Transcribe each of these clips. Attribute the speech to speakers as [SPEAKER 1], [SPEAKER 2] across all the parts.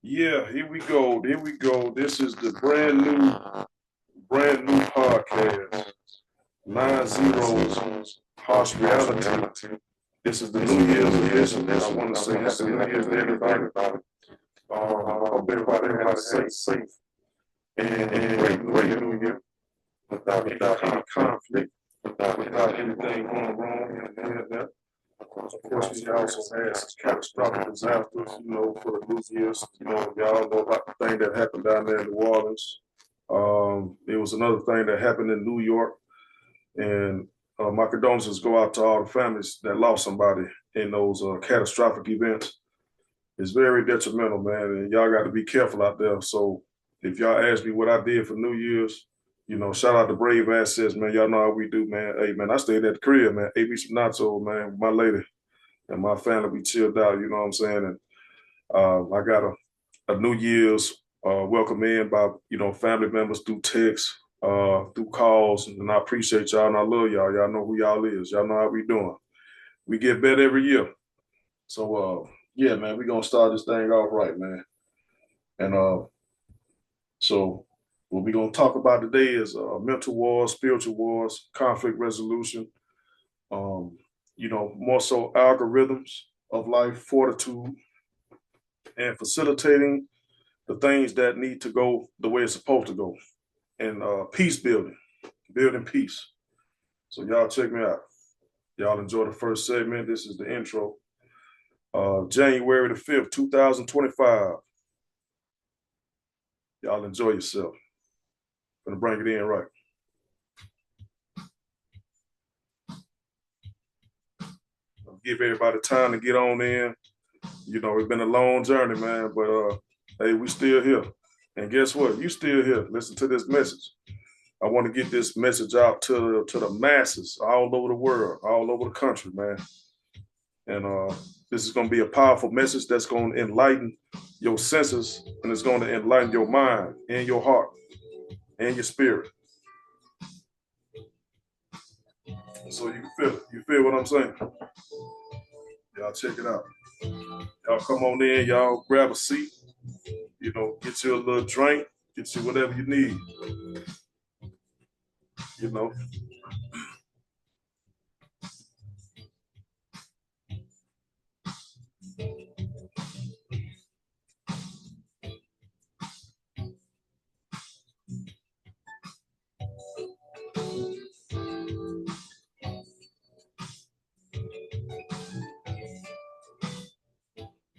[SPEAKER 1] Yeah, here we go. Here we go. This is the brand new podcast. 9 Zeros, harsh reality. This is the New Year's edition. I want to say happy New Year's to everybody. I hope everybody had a safe and great New Year without any conflict, without anything going wrong and that. Of course, we also had some catastrophic disasters, for the New Year's. Y'all know about the thing that happened down there in New Orleans. There was another thing that happened in New York, and my condolences go out to all the families that lost somebody in those catastrophic events. It's very detrimental, man, and y'all got to be careful out there. So, if y'all ask me what I did for New Year's, shout out to Brave Assets, man. Y'all know how we do, man. Hey, man, I stayed at the crib, man. Ate me some nachos, man, with my lady and my family. We chilled out, you know what I'm saying? And I got a New Year's welcome in by family members through text, through calls, and I appreciate y'all and I love y'all. Y'all know who y'all is. Y'all know how we doing. We get better every year. So yeah, man, we gonna start this thing off right, man. And so what we gonna talk about today is mental wars, spiritual wars, conflict resolution. Um, more so algorithms of life, fortitude, and facilitating the things that need to go the way it's supposed to go, and peace building, building peace. So y'all check me out. Y'all enjoy the first segment. This is the intro. January the 5th, 2025. Y'all enjoy yourself. Gonna bring it in right. I'll give everybody time to get on in. It's been a long journey, man, but hey, we still here. And guess what? You still here. Listen to this message. I want to get this message out to the masses all over the world, all over the country, man. And this is going to be a powerful message that's going to enlighten your senses, and it's going to enlighten your mind and your heart and your spirit. So you can feel it. You feel what I'm saying? Y'all check it out. Y'all come on in. Y'all grab a seat. Get you a little drink. Get you whatever you need. You know.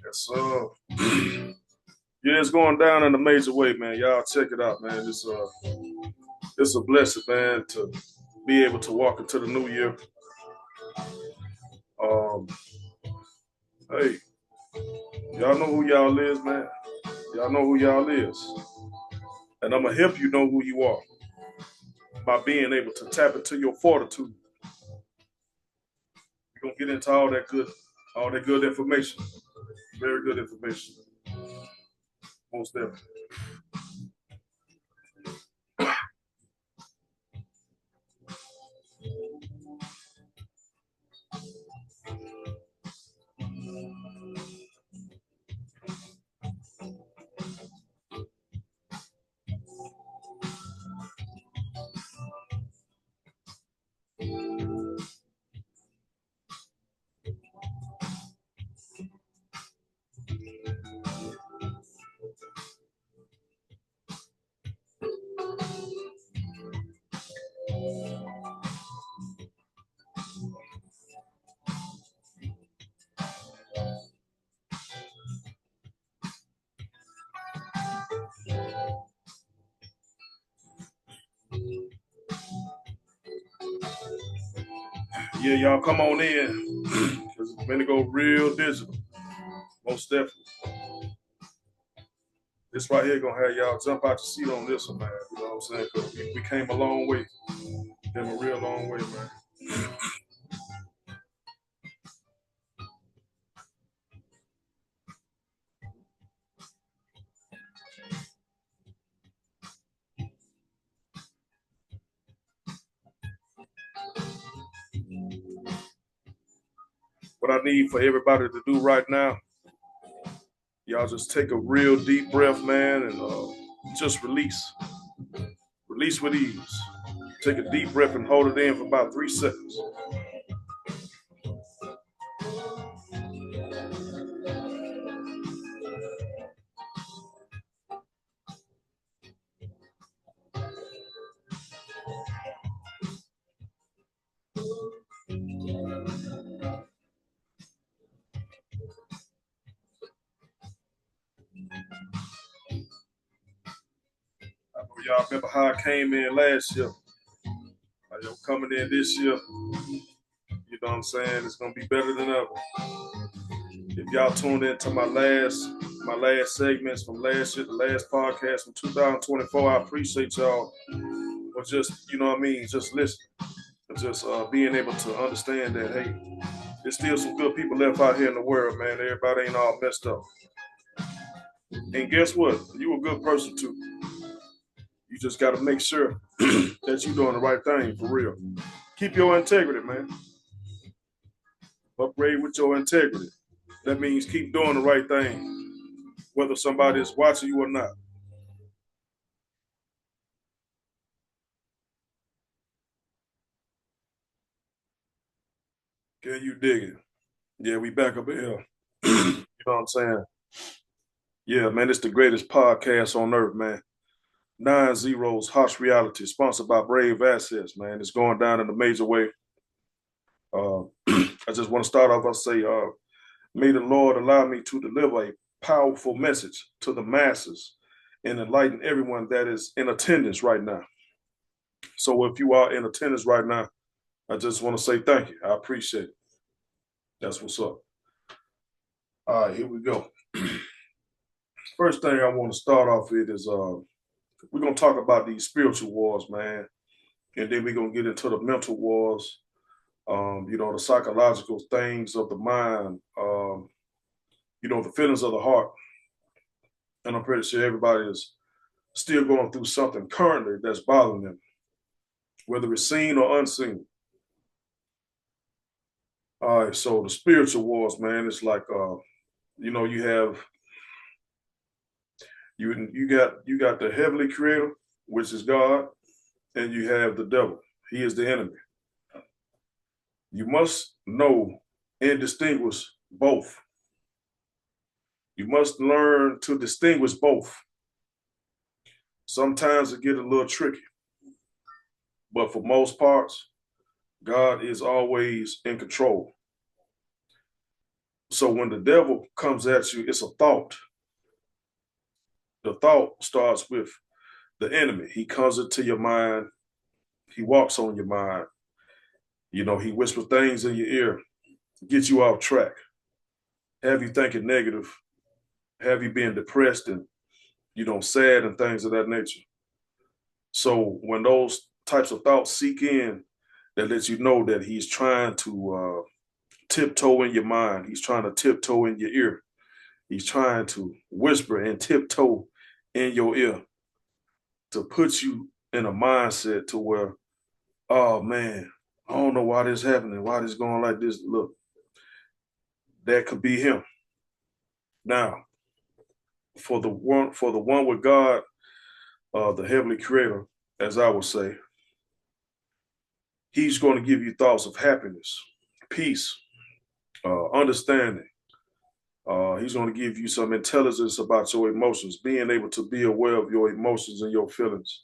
[SPEAKER 1] Yes, yeah, it's going down in a major way, man. Y'all check it out, man. It's a blessing, man, to be able to walk into the new year. Um, hey, y'all know who y'all is, man. Y'all know who y'all is. And I'm gonna help you know who you are by being able to tap into your fortitude. We're gonna get into all that good information. Very good information. Most definitely. Yeah, y'all come on in. Because it's gonna go real digital. Most definitely. This right here gonna have y'all jump out your seat on this one, man. You know what I'm saying? Because we came a long way. Came a real long way, man. What I need for everybody to do right now Y'all just take a real deep breath, man, and just release. Release with ease. Take a deep breath and hold it in for about 3 seconds. I know y'all remember how I came in last year. I'm coming in this year. You know what I'm saying? It's gonna be better than ever. If y'all tuned into my last segments from last year, the last podcast from 2024, I appreciate y'all for just, you know what I mean, just listen. Just being able to understand that, hey, there's still some good people left out here in the world, man. Everybody ain't all messed up. And guess what? You a good person too. You just got to make sure that you're doing the right thing for real. Keep your integrity, man. Upgrade with your integrity. That means keep doing the right thing, whether somebody is watching you or not. Can you dig it? Yeah, we back up in here. You know what I'm saying? Yeah, man, it's the greatest podcast on earth, man. 9 Zeros, Harsh Reality, sponsored by Brave Assets, man. It's going down in a major way. I just want to start off. I say, may the Lord allow me to deliver a powerful message to the masses and enlighten everyone that is in attendance right now. So, if you are in attendance right now, I just want to say thank you. I appreciate it. That's what's up. All right, here we go. First thing I want to start off with is we're gonna talk about these spiritual wars, man, and then we're gonna get into the mental wars. The psychological things of the mind. The feelings of the heart. And I'm pretty sure everybody is still going through something currently that's bothering them, whether it's seen or unseen. All right, so the spiritual wars, man, it's like you have you got the heavenly creator, which is God, and you have the devil. He is the enemy. You must know and distinguish both. You must learn to distinguish both. Sometimes it get a little tricky, but for most parts, God is always in control. So when the devil comes at you, it's a thought. The thought starts with the enemy. He comes into your mind. He walks on your mind. He whispers things in your ear, gets you off track, have you thinking negative, have you being depressed and, sad and things of that nature. So when those types of thoughts seek in, that lets you know that he's trying to tiptoe in your mind. He's trying to tiptoe in your ear. He's trying to whisper and tiptoe in your ear to put you in a mindset to where, oh man, I don't know why this happening, why this going like this. Look, that could be him. Now, for the one with God, the heavenly creator, as I would say, he's going to give you thoughts of happiness, peace, understanding. He's going to give you some intelligence about your emotions, being able to be aware of your emotions and your feelings,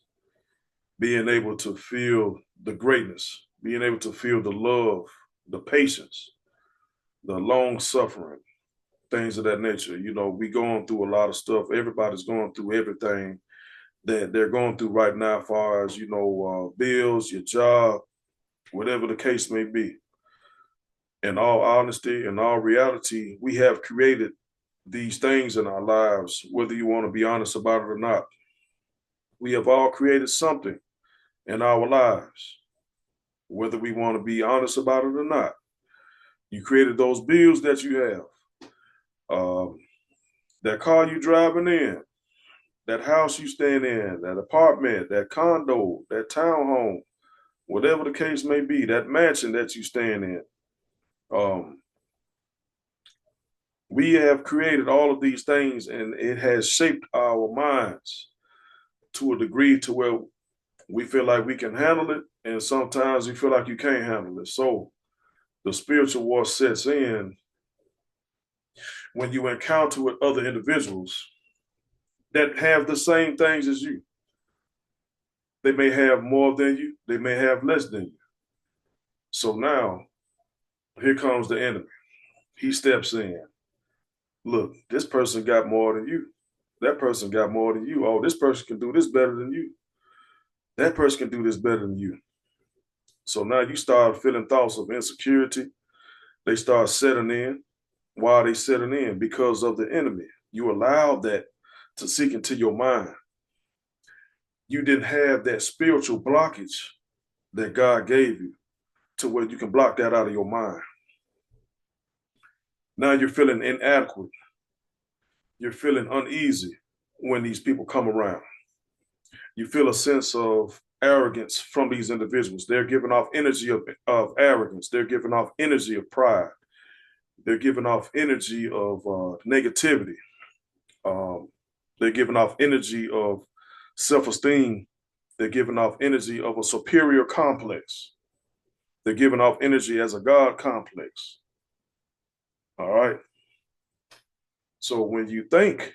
[SPEAKER 1] being able to feel the greatness, being able to feel the love, the patience, the long suffering, things of that nature. We going through a lot of stuff. Everybody's going through everything that they're going through right now, as far as, bills, your job, whatever the case may be. In all honesty, in all reality, we have created these things in our lives, whether you want to be honest about it or not. We have all created something in our lives, whether we want to be honest about it or not. You created those bills that you have, that car you driving in, that house you staying in, that apartment, that condo, that townhome, whatever the case may be, that mansion that you staying in. We have created all of these things, and it has shaped our minds to a degree to where we feel like we can handle it, and sometimes you feel like you can't handle it. So the spiritual war sets in when you encounter with other individuals that have the same things as you. They may have more than you, they may have less than you. So now, here comes the enemy. He steps in. Look, this person got more than you. That person got more than you. Oh, this person can do this better than you. That person can do this better than you. So now you start feeling thoughts of insecurity. They start setting in. Why are they setting in? Because of the enemy. You allowed that to seek into your mind. You didn't have that spiritual blockage that God gave you to where you can block that out of your mind. Now you're feeling inadequate. You're feeling uneasy when these people come around. You feel a sense of arrogance from these individuals. They're giving off energy of arrogance. They're giving off energy of pride. They're giving off energy of negativity. They're giving off energy of self-esteem. They're giving off energy of a superior complex. They're giving off energy as a God complex. All right. So when you think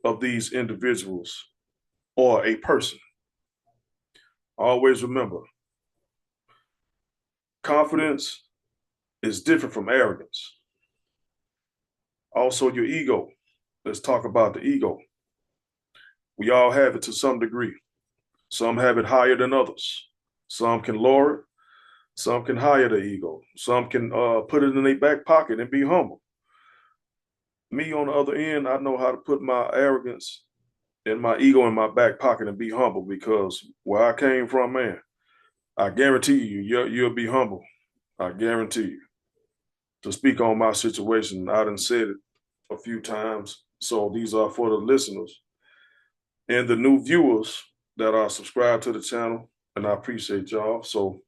[SPEAKER 1] of these individuals or a person, always remember, confidence is different from arrogance. Also, your ego. Let's talk about the ego. We all have it to some degree. Some have it higher than others. Some can lower it. Some can hire the ego. Some can put it in their back pocket and be humble. Me, on the other end, I know how to put my arrogance and my ego in my back pocket and be humble, because where I came from, man, I guarantee you'll be humble. I guarantee you. To speak on my situation, I done said it a few times. So these are for the listeners and the new viewers that are subscribed to the channel. And I appreciate y'all. So,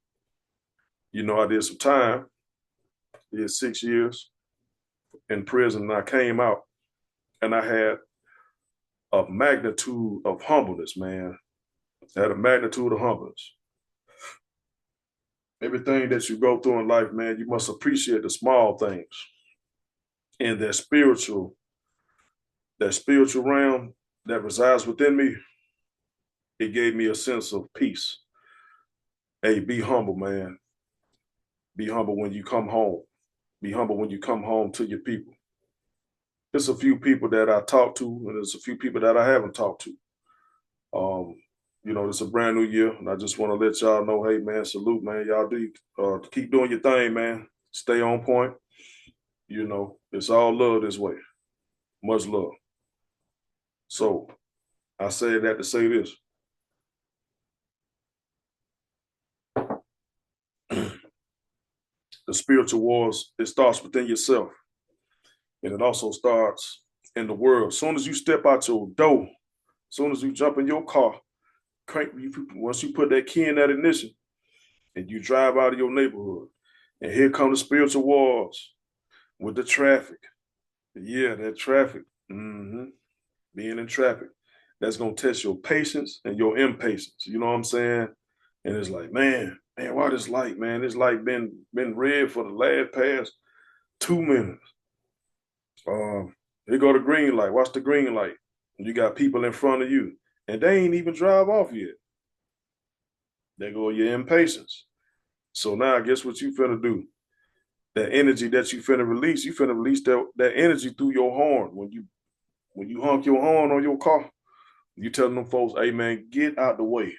[SPEAKER 1] I did some time, did 6 years in prison, and I came out and I had a magnitude of humbleness, man. I had a magnitude of humbleness. Everything that you go through in life, man, you must appreciate the small things. And that spiritual realm that resides within me, it gave me a sense of peace. Hey, be humble, man. Be humble when you come home. Be humble when you come home to your people. There's a few people that I talk to, and there's a few people that I haven't talked to. It's a brand new year, and I just want to let y'all know, hey, man, salute, man. Y'all do keep doing your thing, man. Stay on point. It's all love this way. Much love. So I say that to say this. The spiritual wars, it starts within yourself. And it also starts in the world. As soon as you step out your door, as soon as you jump in your car, once you put that key in that ignition and you drive out of your neighborhood, and here come the spiritual wars with the traffic. Yeah, that traffic. Being in traffic. That's going to test your patience and your impatience. You know what I'm saying? And it's like, man, why this light, man? This light been red for the last past 2 minutes. Here go the green light. Watch the green light. You got people in front of you, and they ain't even drive off yet. There go your impatience. So now, guess what you finna do? That energy that you finna release that energy through your horn. When you honk your horn on your car, you telling them folks, hey man, get out the way.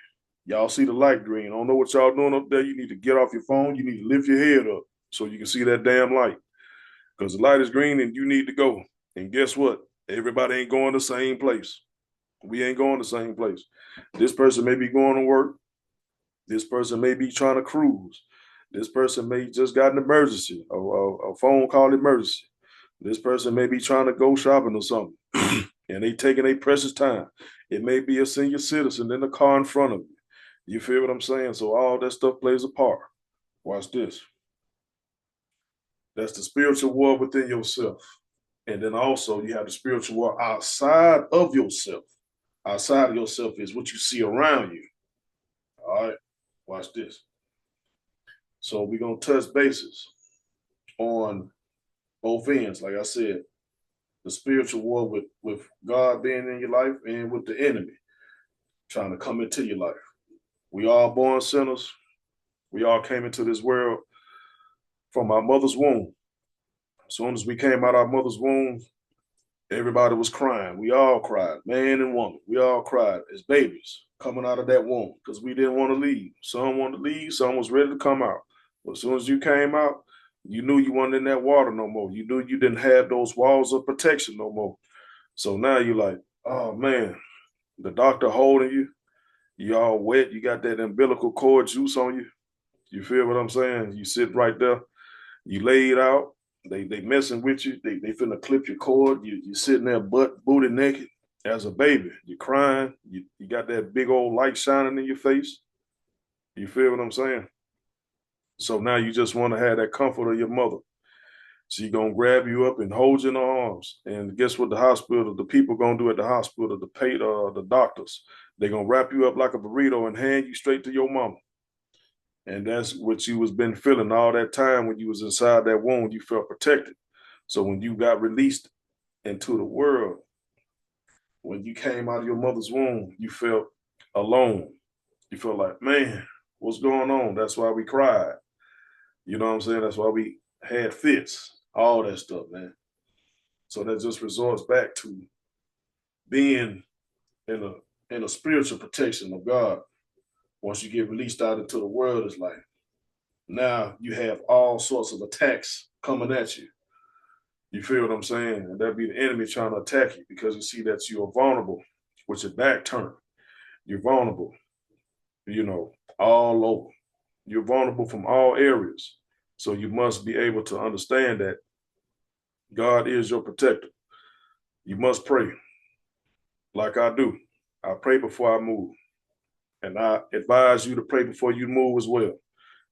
[SPEAKER 1] Y'all see the light green. I don't know what y'all doing up there. You need to get off your phone. You need to lift your head up so you can see that damn light. Because the light is green and you need to go. And guess what? Everybody ain't going the same place. We ain't going the same place. This person may be going to work. This person may be trying to cruise. This person may just got an emergency, a phone call emergency. This person may be trying to go shopping or something. And they taking a precious time. It may be a senior citizen in the car in front of you. You feel what I'm saying? So all that stuff plays a part. Watch this. That's the spiritual war within yourself.
[SPEAKER 2] And then also you have the spiritual war outside of yourself. Outside of yourself is what you see around you. All right, watch this. So we're gonna touch bases on both ends. Like I said, the spiritual war with God being in your life and with the enemy trying to come into your life. We all born sinners. We all came into this world from our mother's womb. As soon as we came out our mother's womb, everybody was crying. We all cried, man and woman. We all cried as babies coming out of that womb because we didn't want to leave. Some wanted to leave, some was ready to come out. But as soon as you came out, you knew you weren't in that water no more. You knew you didn't have those walls of protection no more. So now you're like, oh man, the doctor holding you, you all wet, you got that umbilical cord juice on you. You feel what I'm saying? You sit right there, you laid out, they messing with you, they finna clip your cord, you sitting there booty naked as a baby. You're crying, you got that big old light shining in your face. You feel what I'm saying? So now you just want to have that comfort of your mother. She gonna grab you up and hold you in her arms. And guess what the people gonna do at the hospital, the doctors, they gonna wrap you up like a burrito and hand you straight to your mama. And that's what you was been feeling all that time when you was inside that womb. You felt protected. So when you got released into the world, when you came out of your mother's womb, you felt alone. You felt like, man, what's going on? That's why we cried. You know what I'm saying? That's why we had fits, all that stuff, man. So that just resorts back to being in a spiritual protection of God. Once you get released out into the world, it's like now you have all sorts of attacks coming at you. You feel what I'm saying? And that'd be the enemy trying to attack you because you see that you are vulnerable with your back turned. You're vulnerable, all over. You're vulnerable from all areas. So you must be able to understand that God is your protector. You must pray like I do. I pray before I move. And I advise you to pray before you move as well.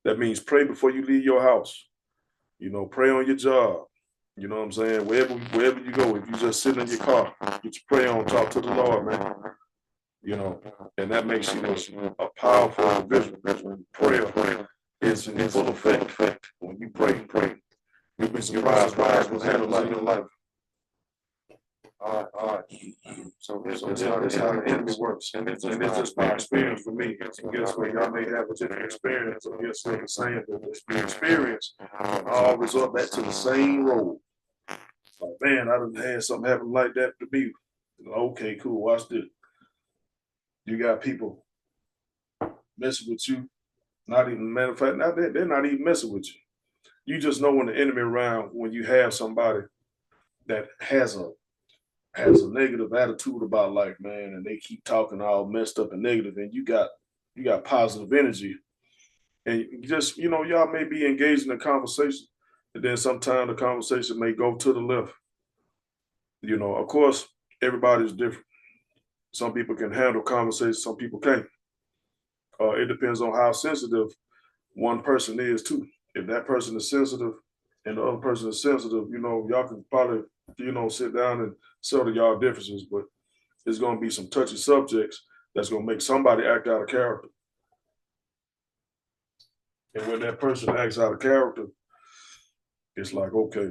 [SPEAKER 2] That means pray before you leave your house. Pray on your job. You know what I'm saying? Wherever you go, if you just sitting in your car, get your prayer on, talk to the Lord, man. And that makes you a powerful individual. Prayer is in full effect. When you pray, you'll be surprised what's happening in your life. All right. So that's how the enemy works. And it's just my experience for me. And guess what? Y'all may have a different experience. Or guess what I'm saying? But the experience all resort back to the same road. Like, man, I done had something happen like that to me. Okay, cool. Watch this. You got people messing with you. Not even, matter of fact, they're not even messing with you. You just know when the enemy around, when you have somebody that has a negative attitude about life, man, and they keep talking all messed up and negative, and you got positive energy, and you just y'all may be engaged in a conversation, and then sometimes the conversation may go to the left. Of course, everybody's different. Some people can handle conversations, some people can't. It depends on how sensitive one person is too. If that person is sensitive and the other person is sensitive, y'all can probably, sit down and settle y'all differences, but it's going to be some touchy subjects that's going to make somebody act out of character. And when that person acts out of character, it's like, okay,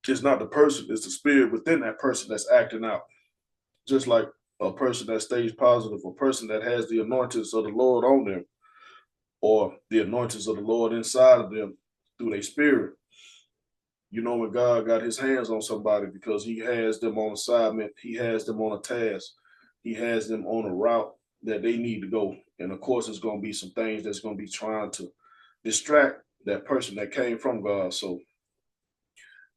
[SPEAKER 2] it's not the person, it's the spirit within that person that's acting out. Just like a person that stays positive, a person that has the anointings of the Lord on them, or the anointings of the Lord inside of them through their spirit. When God got his hands on somebody because he has them on assignment, he has them on a task, he has them on a route that they need to go. And of course, there's going to be some things that's going to be trying to distract that person that came from God. So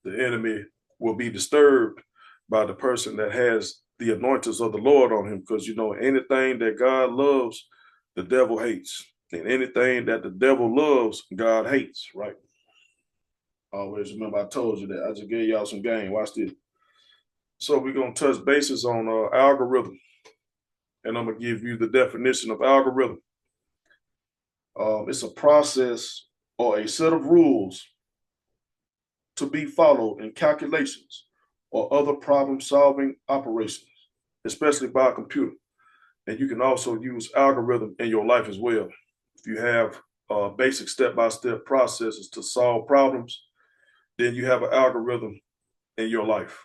[SPEAKER 2] the enemy will be disturbed by the person that has the anointings of the Lord on him, because anything that God loves, the devil hates. And anything that the devil loves, God hates, right? Always remember I told you that. I just gave y'all some game. Watch this. So we're going to touch bases on algorithm. And I'm going to give you the definition of algorithm. It's a process or a set of rules to be followed in calculations or other problem-solving operations, especially by a computer. And you can also use algorithm in your life as well. If you have basic step-by-step processes to solve problems, then you have an algorithm in your life.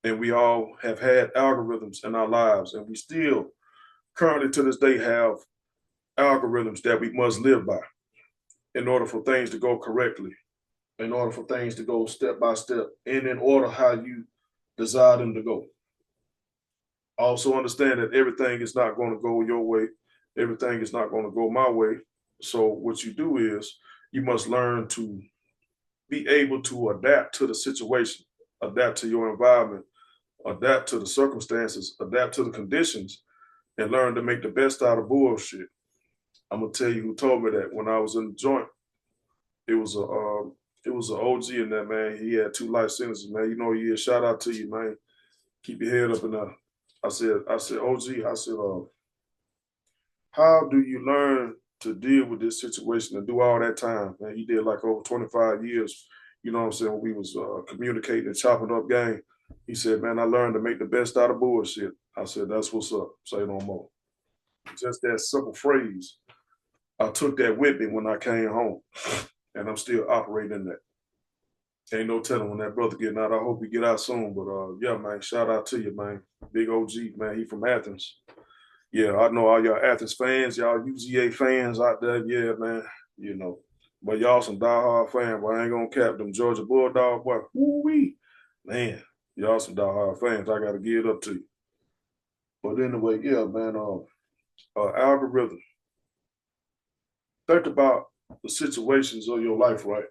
[SPEAKER 2] And we all have had algorithms in our lives, and we still currently to this day have algorithms that we must live by in order for things to go correctly, in order for things to go step by step, and in order how you desire them to go. Also understand that everything is not going to go your way. Everything is not going to go my way. So what you do is you must learn to be able to adapt to the situation, adapt to your environment, adapt to the circumstances, adapt to the conditions, and learn to make the best out of bullshit. I'm gonna tell you who told me that when I was in the joint. It was a OG in that, man. He had 2 life sentences, man. You know, yeah, shout out to you, man. Keep your head up in there. I said, OG, I said, how do you learn to deal with this situation and do all that time? Man, he did like over 25 years, you know what I'm saying, when we was communicating and chopping up game. He said, man, I learned to make the best out of bullshit. I said, that's what's up. Say no more. Just that simple phrase. I took that with me when I came home, and I'm still operating in that. Ain't no telling when that brother getting out. I hope he get out soon. But yeah, man, shout out to you, man. Big OG, man. He from Athens. Yeah, I know all y'all Athens fans, y'all UGA fans out there. Yeah, man. You know, but y'all some diehard fans. But I ain't gonna cap them Georgia Bulldog boy. Woo-wee. Man, y'all some diehard fans. I gotta give it up to you. But anyway, yeah, man. Algorithm. Think about the situations of your life, right?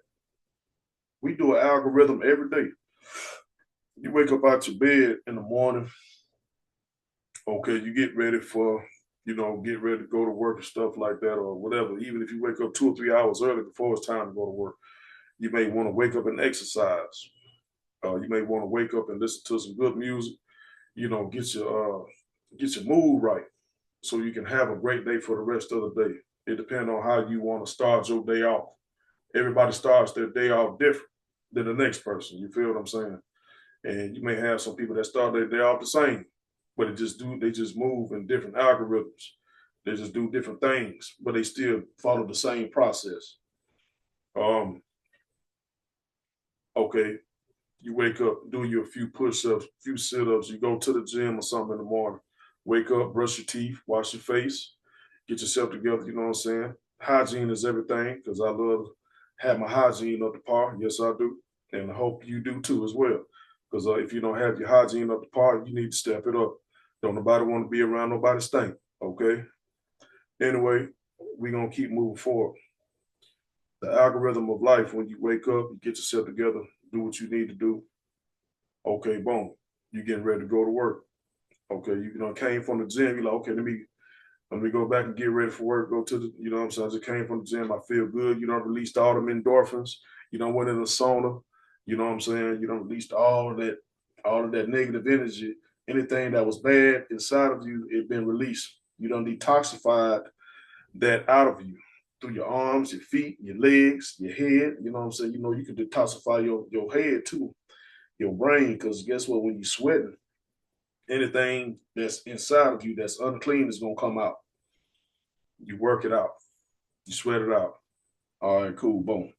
[SPEAKER 2] We do an algorithm every day. You wake up out your bed in the morning. Okay, you get ready for, get ready to go to work and stuff like that or whatever. Even if you wake up 2 or 3 hours early before it's time to go to work, you may want to wake up and exercise. You may want to wake up and listen to some good music. Get your mood right so you can have a great day for the rest of the day. It depends on how you want to start your day off. Everybody starts their day off different than the next person. You feel what I'm saying? And you may have some people that start their day off the same, but they just move in different algorithms. They just do different things, but they still follow the same process. Okay, you wake up, do your few push-ups, few sit-ups, you go to the gym or something in the morning, wake up, brush your teeth, wash your face, get yourself together, you know what I'm saying? Hygiene is everything, because I love to have my hygiene up to par. Yes, I do. And I hope you do too as well. Because if you don't have your hygiene up to par, you need to step it up. Don't nobody want to be around nobody stink, okay? Anyway, we're going to keep moving forward. The algorithm of life, when you wake up, you get yourself together, do what you need to do. Okay, boom. You getting ready to go to work. Okay, you came from the gym, you're like, okay, let me go back and get ready for work, go to the, what I'm saying, I just came from the gym, I feel good, released all them endorphins, went in the sauna, you know what I'm saying, released all of that negative energy, anything that was bad inside of you, it been released. You done detoxified that out of you through your arms, your feet, your legs, your head, you know what I'm saying, you can detoxify your head too, your brain, because guess what, when you sweating, anything that's inside of you that's unclean is going to come out. You work it out. You sweat it out. All right, cool, boom.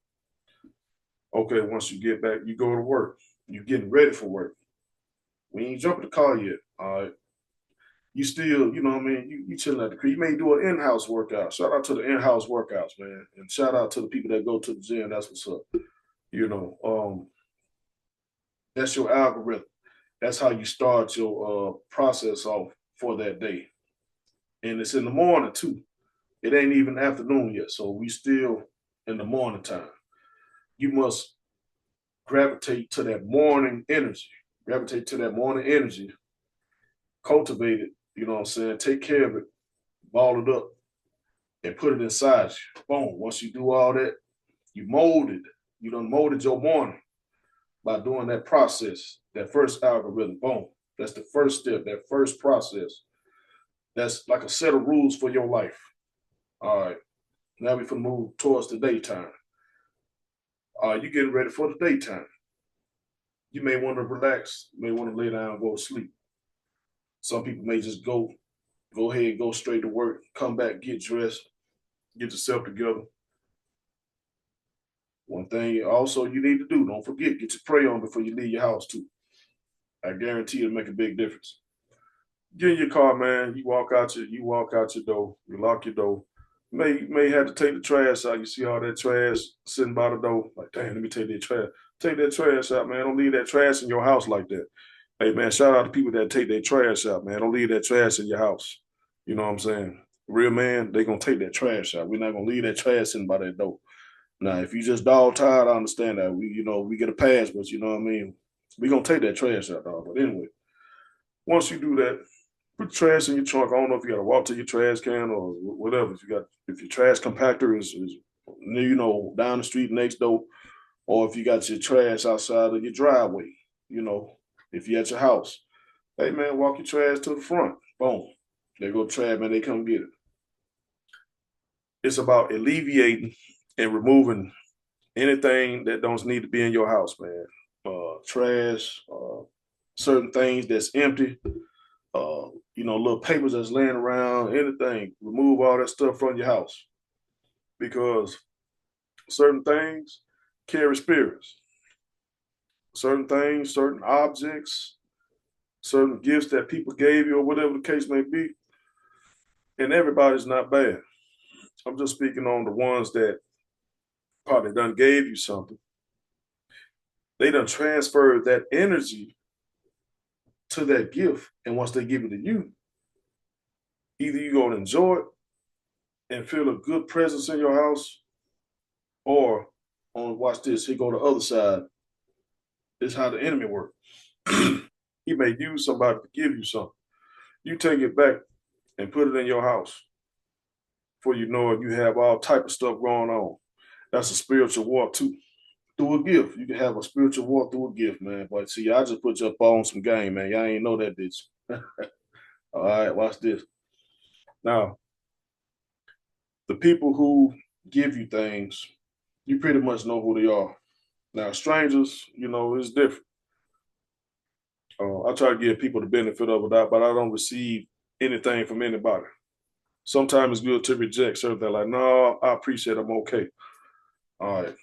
[SPEAKER 2] Okay, once you get back, you go to work. You're getting ready for work. We ain't jumping the car yet, all right? You still, you know what I mean? You chilling at the crib. You may do an in-house workout. Shout out to the in-house workouts, man. And shout out to the people that go to the gym. That's what's up. That's your algorithm. That's how you start your process off for that day. And it's in the morning too. It ain't even afternoon yet, so we still in the morning time. You must gravitate to that morning energy. Gravitate to that morning energy. Cultivate it, you know what I'm saying? Take care of it, ball it up, and put it inside you. Boom. Once you do all that, you done molded your morning by doing that process, that first algorithm. Boom. That's the first step, that first process. That's like a set of rules for your life. All right. Now we can move towards the daytime. You getting ready for the daytime. You may want to relax, you may want to lay down, go to sleep. Some people may just go ahead, go straight to work, come back, get dressed, get yourself together. One thing also you need to do, don't forget, get your pray on before you leave your house too. I guarantee it'll make a big difference. Get in your car, man. You walk out your door, you lock your door. You may have to take the trash out. You see all that trash sitting by the door. Like, damn, let me take that trash. Take that trash out, man. Don't leave that trash in your house like that. Hey, man, shout out to people that take their trash out, man. Don't leave that trash in your house. You know what I'm saying? Real man, they gonna take that trash out. We're not gonna leave that trash sitting by that door. Now, if you just dog tired, I understand that. We get a pass, but you know what I mean? We gonna take that trash out, dog. But anyway, once you do that, put trash in your trunk. I don't know if you got to walk to your trash can or whatever. If your trash compactor is down the street next door, or if you got your trash outside of your driveway, if you're at your house, hey man, walk your trash to the front. Boom, there go trash man. They come get it. It's about alleviating and removing anything that don't need to be in your house, man. Trash, certain things that's empty, little papers that's laying around, anything. Remove all that stuff from your house because certain things carry spirits. Certain things, certain objects, certain gifts that people gave you or whatever the case may be. And everybody's not bad. I'm just speaking on the ones that probably done gave you something. They done transferred that energy to that gift. And once they give it to you, either you're going to enjoy it and feel a good presence in your house, or watch this, he go to the other side. This is how the enemy works. He may use somebody to give you something. You take it back and put it in your house. Before you know it, you have all type of stuff going on. That's a spiritual war too. Through a gift. You can have a spiritual war through a gift, man. But see, I just put you up on some game, man. Y'all ain't know that, bitch. All right, watch this. Now, the people who give you things, you pretty much know who they are. Now, strangers, it's different. I try to give people the benefit of it, but I don't receive anything from anybody. Sometimes it's good to reject certain things. Like, no, I appreciate it. I'm okay. All right,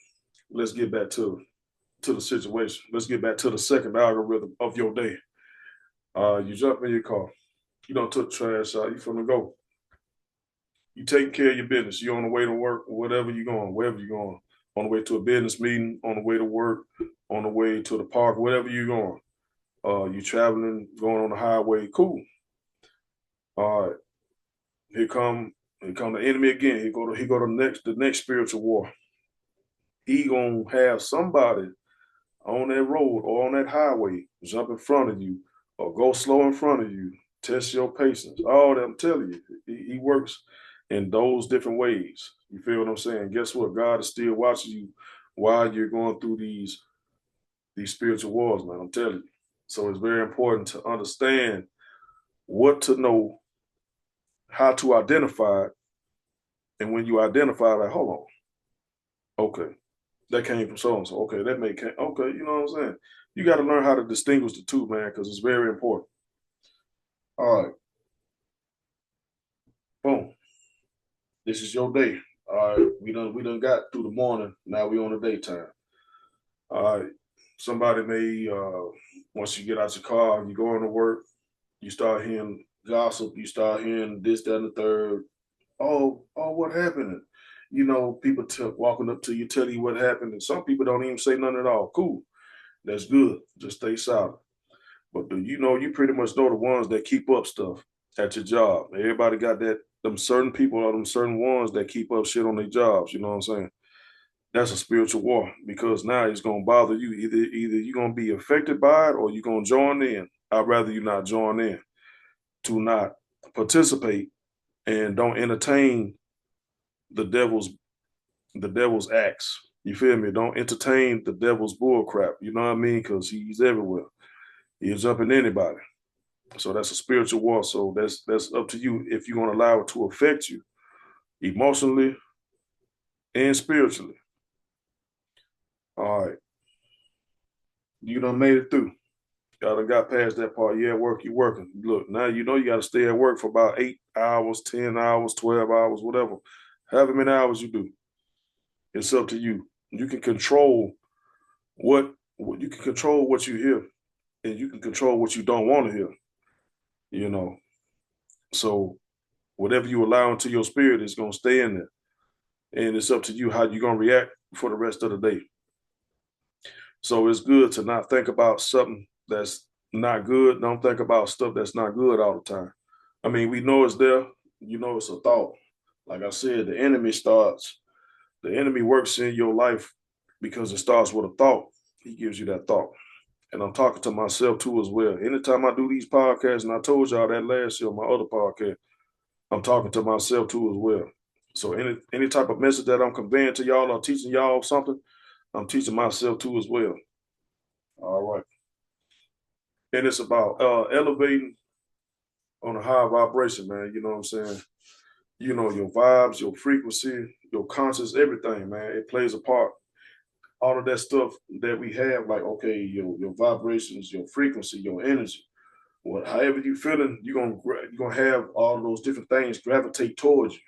[SPEAKER 2] let's get back to the situation. Let's get back to the second algorithm of your day. You jump in your car. You don't took the trash out. You finna go. You taking care of your business. You on the way to work, wherever you're going. On the way to a business meeting, on the way to work, on the way to the park, wherever you're going. You traveling, going on the highway, cool. All right. Here come the enemy again. He go to the next spiritual war. He gonna have somebody on that road or on that highway jump in front of you or go slow in front of you, test your patience. All that I'm telling you, he works in those different ways. You feel what I'm saying? Guess what? God is still watching you while you're going through these spiritual wars, man. I'm telling you. So it's very important to understand what to know, how to identify it, and when you identify, like, hold on, okay, that came from so and so. Okay, okay, you know what I'm saying? You got to learn how to distinguish the two, man, because it's very important. All right, boom. This is your day. All right, we done got through the morning. Now we on the daytime. All right, somebody may once you get out your car, you go into work, you start hearing gossip, you start hearing this, that, and the third. Oh, what happened? People walking up to you, telling you what happened, and some people don't even say nothing at all. Cool, that's good. Just stay silent. But you pretty much know the ones that keep up stuff at your job. Everybody got them certain people or them certain ones that keep up shit on their jobs. You know what I'm saying? That's a spiritual war because now it's gonna bother you. Either you're gonna be affected by it or you're gonna join in. I'd rather you not join in, to not participate and don't entertain the devil's acts. You feel me? Don't entertain the devil's bull crap. You know what I mean? Because he's everywhere. He'll jump in anybody. So that's a spiritual war. So that's up to you if you're gonna allow it to affect you emotionally and spiritually. All right. You done made it through. Y'all done got past that part. You at work, you working. Look, now you know you got to stay at work for about 8 hours, 10 hours, 12 hours, whatever. However many hours you do. It's up to you. You can control what you can control what you hear, and you can control what you don't want to hear. You know. So whatever you allow into your spirit is gonna stay in there. And it's up to you how you're gonna react for the rest of the day. So it's good to not think about something that's not good. Don't think about stuff that's not good all the time. I mean, we know it's there. You know, it's a thought. Like I said, the enemy works in your life because it starts with a thought. He gives you that thought. And I'm talking to myself too as well. Anytime I do these podcasts, and I told y'all that last year on my other podcast, I'm talking to myself too as well. So any type of message that I'm conveying to y'all or teaching y'all something, I'm teaching myself too as well. All right. And it's about elevating on a high vibration, man. You know what I'm saying? You know, your vibes, your frequency, your conscious, everything, man. It plays a part. All of that stuff that we have, like, okay, your vibrations, your frequency, your energy. Well, however you feeling, you're gonna have all of those different things gravitate towards you.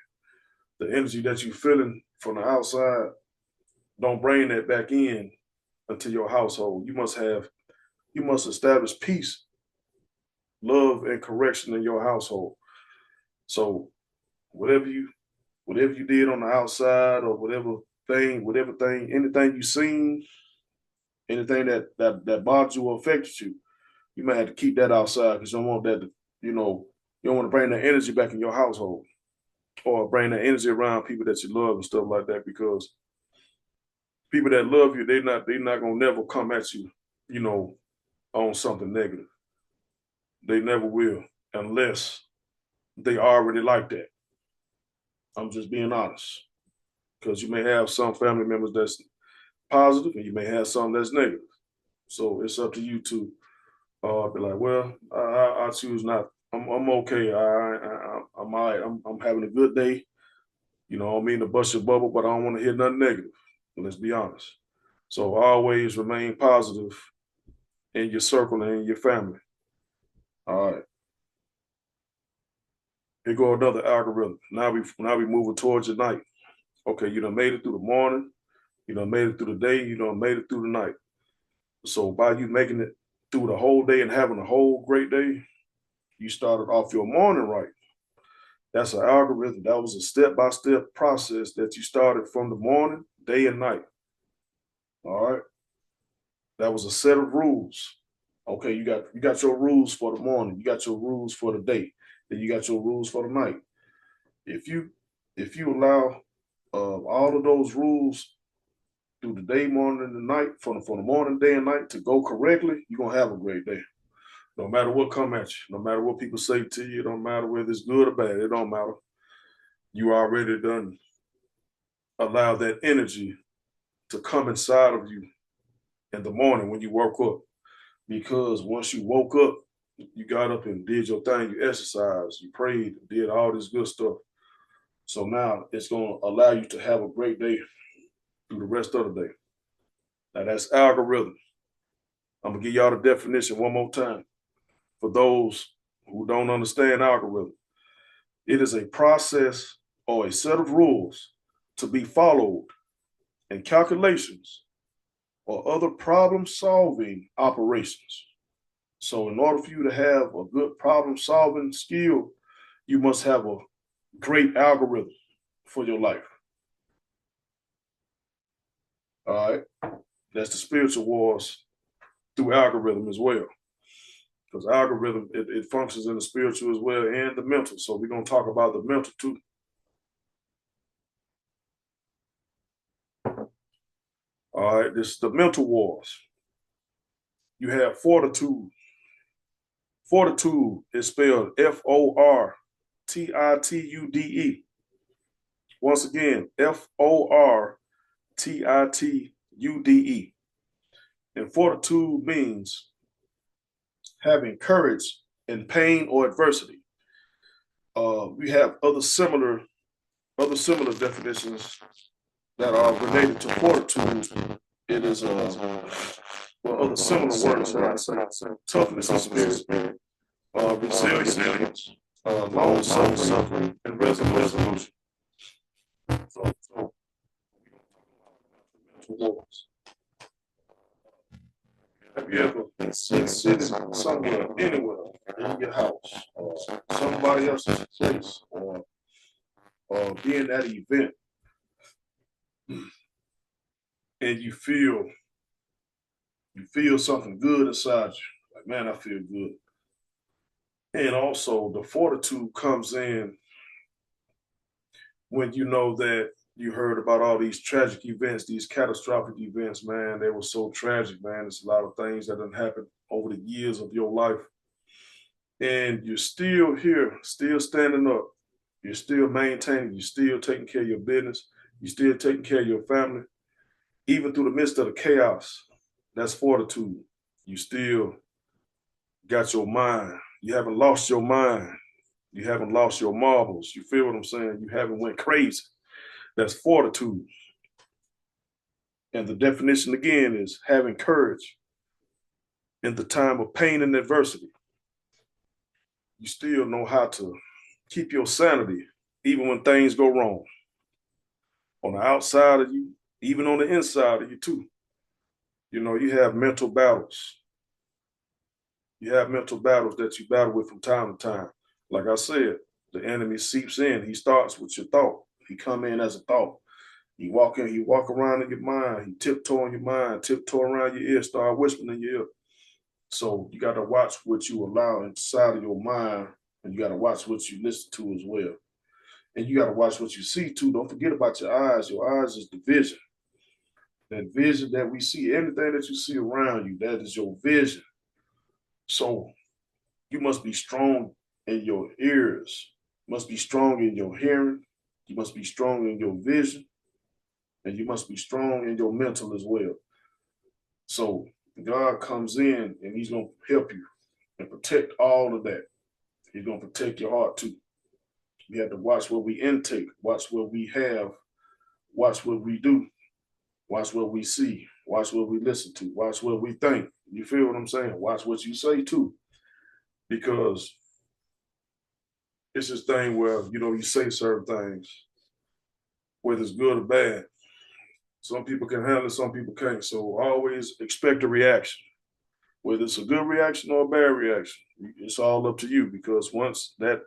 [SPEAKER 2] The energy that you feeling from the outside, don't bring that back in into your household. You must establish peace, love, and correction in your household. So whatever you whatever you did on the outside or whatever thing, anything you seen, anything that bothered you or affected you, you might have to keep that outside because you don't want that to, you don't want to bring that energy back in your household or bring that energy around people that you love and stuff like that because people that love you, they're not gonna never come at you, you know, on something negative. They never will unless they already like that. I'm just being honest. Because you may have some family members that's positive and you may have some that's negative. So it's up to you to be like, well, I choose not. I'm okay. I'm all right. I'm having a good day. You know, I don't mean to bust your bubble, but I don't want to hear nothing negative. Let's be honest. So always remain positive in your circle and in your family. All right. Here go another algorithm. Now we moving towards your night. Okay, you done made it through the morning. You done made it through the day. You done made it through the night. So by you making it through the whole day and having a whole great day, you started off your morning right. That's an algorithm. That was a step-by-step process that you started from the morning, day and night. All right. That was a set of rules. Okay, you got your rules for the morning, you got your rules for the day, then you got your rules for the night. If you allow all of those rules through the day, morning, and the night, from the morning, day, and night to go correctly, you're gonna have a great day. No matter what come at you, no matter what people say to you, it don't matter whether it's good or bad, it don't matter. You already done allow that energy to come inside of you in the morning when you woke up. Because once you woke up, you got up and did your thing, you exercised, you prayed, did all this good stuff. So now it's gonna allow you to have a great day through the rest of the day. Now that's algorithm. I'm gonna give y'all the definition one more time for those who don't understand algorithm. It is a process or a set of rules to be followed in calculations or other problem solving operations. So, in order for you to have a good problem solving skill, you must have a great algorithm for your life. All right. That's the spiritual wars through algorithm as well. Because algorithm, it functions in the spiritual as well and the mental. So we're going to talk about the mental too. All right, this is the mental wars. You have fortitude. Fortitude is spelled Fortitude. Once again, Fortitude. And fortitude means having courage in pain or adversity. We have other similar definitions that are related to fortitude. It is Well, other similar words that I say. Toughness is spirit, resilience, long suffering, and resolution. So have you ever been sitting somewhere, anywhere, in your house, or somebody else's place, or being at an event, and you feel something good inside you? Like, man, I feel good. And also, the fortitude comes in when you know that you heard about all these tragic events, these catastrophic events, man. They were so tragic, man. It's a lot of things that done happened over the years of your life. And you're still here, still standing up. You're still maintaining, you're still taking care of your business. You're still taking care of your family. Even through the midst of the chaos, that's fortitude. You still got your mind. You haven't lost your mind. You haven't lost your marbles. You feel what I'm saying? You haven't went crazy. That's fortitude. And the definition again is having courage in the time of pain and adversity. You still know how to keep your sanity even when things go wrong. On the outside of you, even on the inside of you too. You know, you have mental battles. You have mental battles that you battle with from time to time. Like I said, the enemy seeps in. He starts with your thought. He come in as a thought. He walk around in your mind. He tiptoe in your mind, tiptoe around your ear, start whispering in your ear. So you got to watch what you allow inside of your mind, and you got to watch what you listen to as well. And you got to watch what you see too. Don't forget about your eyes. Your eyes is the vision. That vision that we see, everything that you see around you, that is your vision. So you must be strong in your ears, you must be strong in your hearing, you must be strong in your vision, and you must be strong in your mental as well. So God comes in and he's going to help you and protect all of that. He's going to protect your heart too. We have to watch what we intake, watch what we have, watch what we do, watch what we see, watch what we listen to, watch what we think. You feel what I'm saying? Watch what you say too. Because it's this thing where, you know, you say certain things, whether it's good or bad. Some people can handle it, some people can't. So always expect a reaction. Whether it's a good reaction or a bad reaction, it's all up to you. Because once that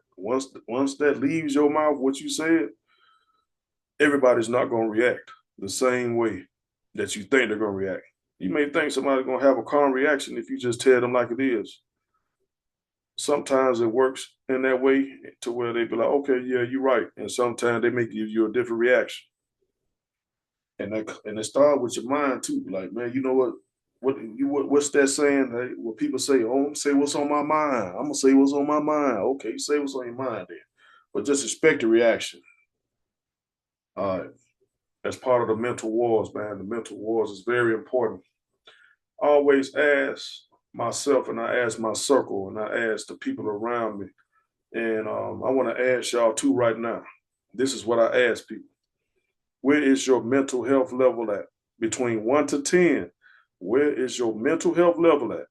[SPEAKER 2] leaves your mouth, what you said, everybody's not going to react the same way that you think they're going to react. You may think somebody's going to have a calm reaction if you just tell them like it is. Sometimes it works in that way to where they be like, okay, yeah, you're right. And sometimes they may give you a different reaction. And it start with your mind too. Like, man, you know what's that saying? Hey, what people say, oh, I'm say what's on my mind. I'm gonna say what's on my mind. Okay, say what's on your mind then. But just expect the reaction. As part of the mental wars, man. The mental wars is very important. I always ask myself and I ask my circle and I ask the people around me. And I want to ask y'all too right now. This is what I ask people. Where is your mental health level at? Between 1 to 10, where is your mental health level at?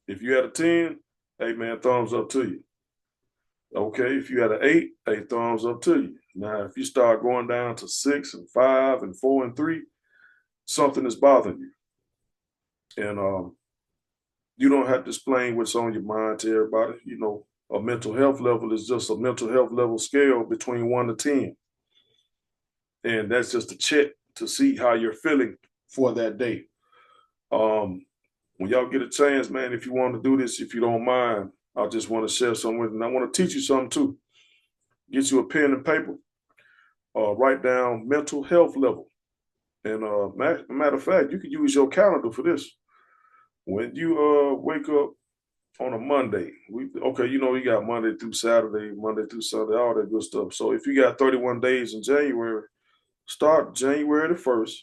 [SPEAKER 2] If you had a 10, hey man, thumbs up to you. Okay, if you had an 8, hey, thumbs up to you. Now, if you start going down to 6 and 5 and 4 and 3, something is bothering you. And you don't have to explain what's on your mind to everybody. You know, a mental health level is just a mental health level scale between 1 to 10. And that's just a check to see how you're feeling for that day. When y'all get a chance, man, if you want to do this, if you don't mind, I just want to share something with you. And I want to teach you something too. Get you a pen and paper, write down mental health level. And matter of fact, you can use your calendar for this. When you wake up on a Monday, you know, you got Monday through Saturday, Monday through Sunday, all that good stuff. So if you got 31 days in January, start January the 1st,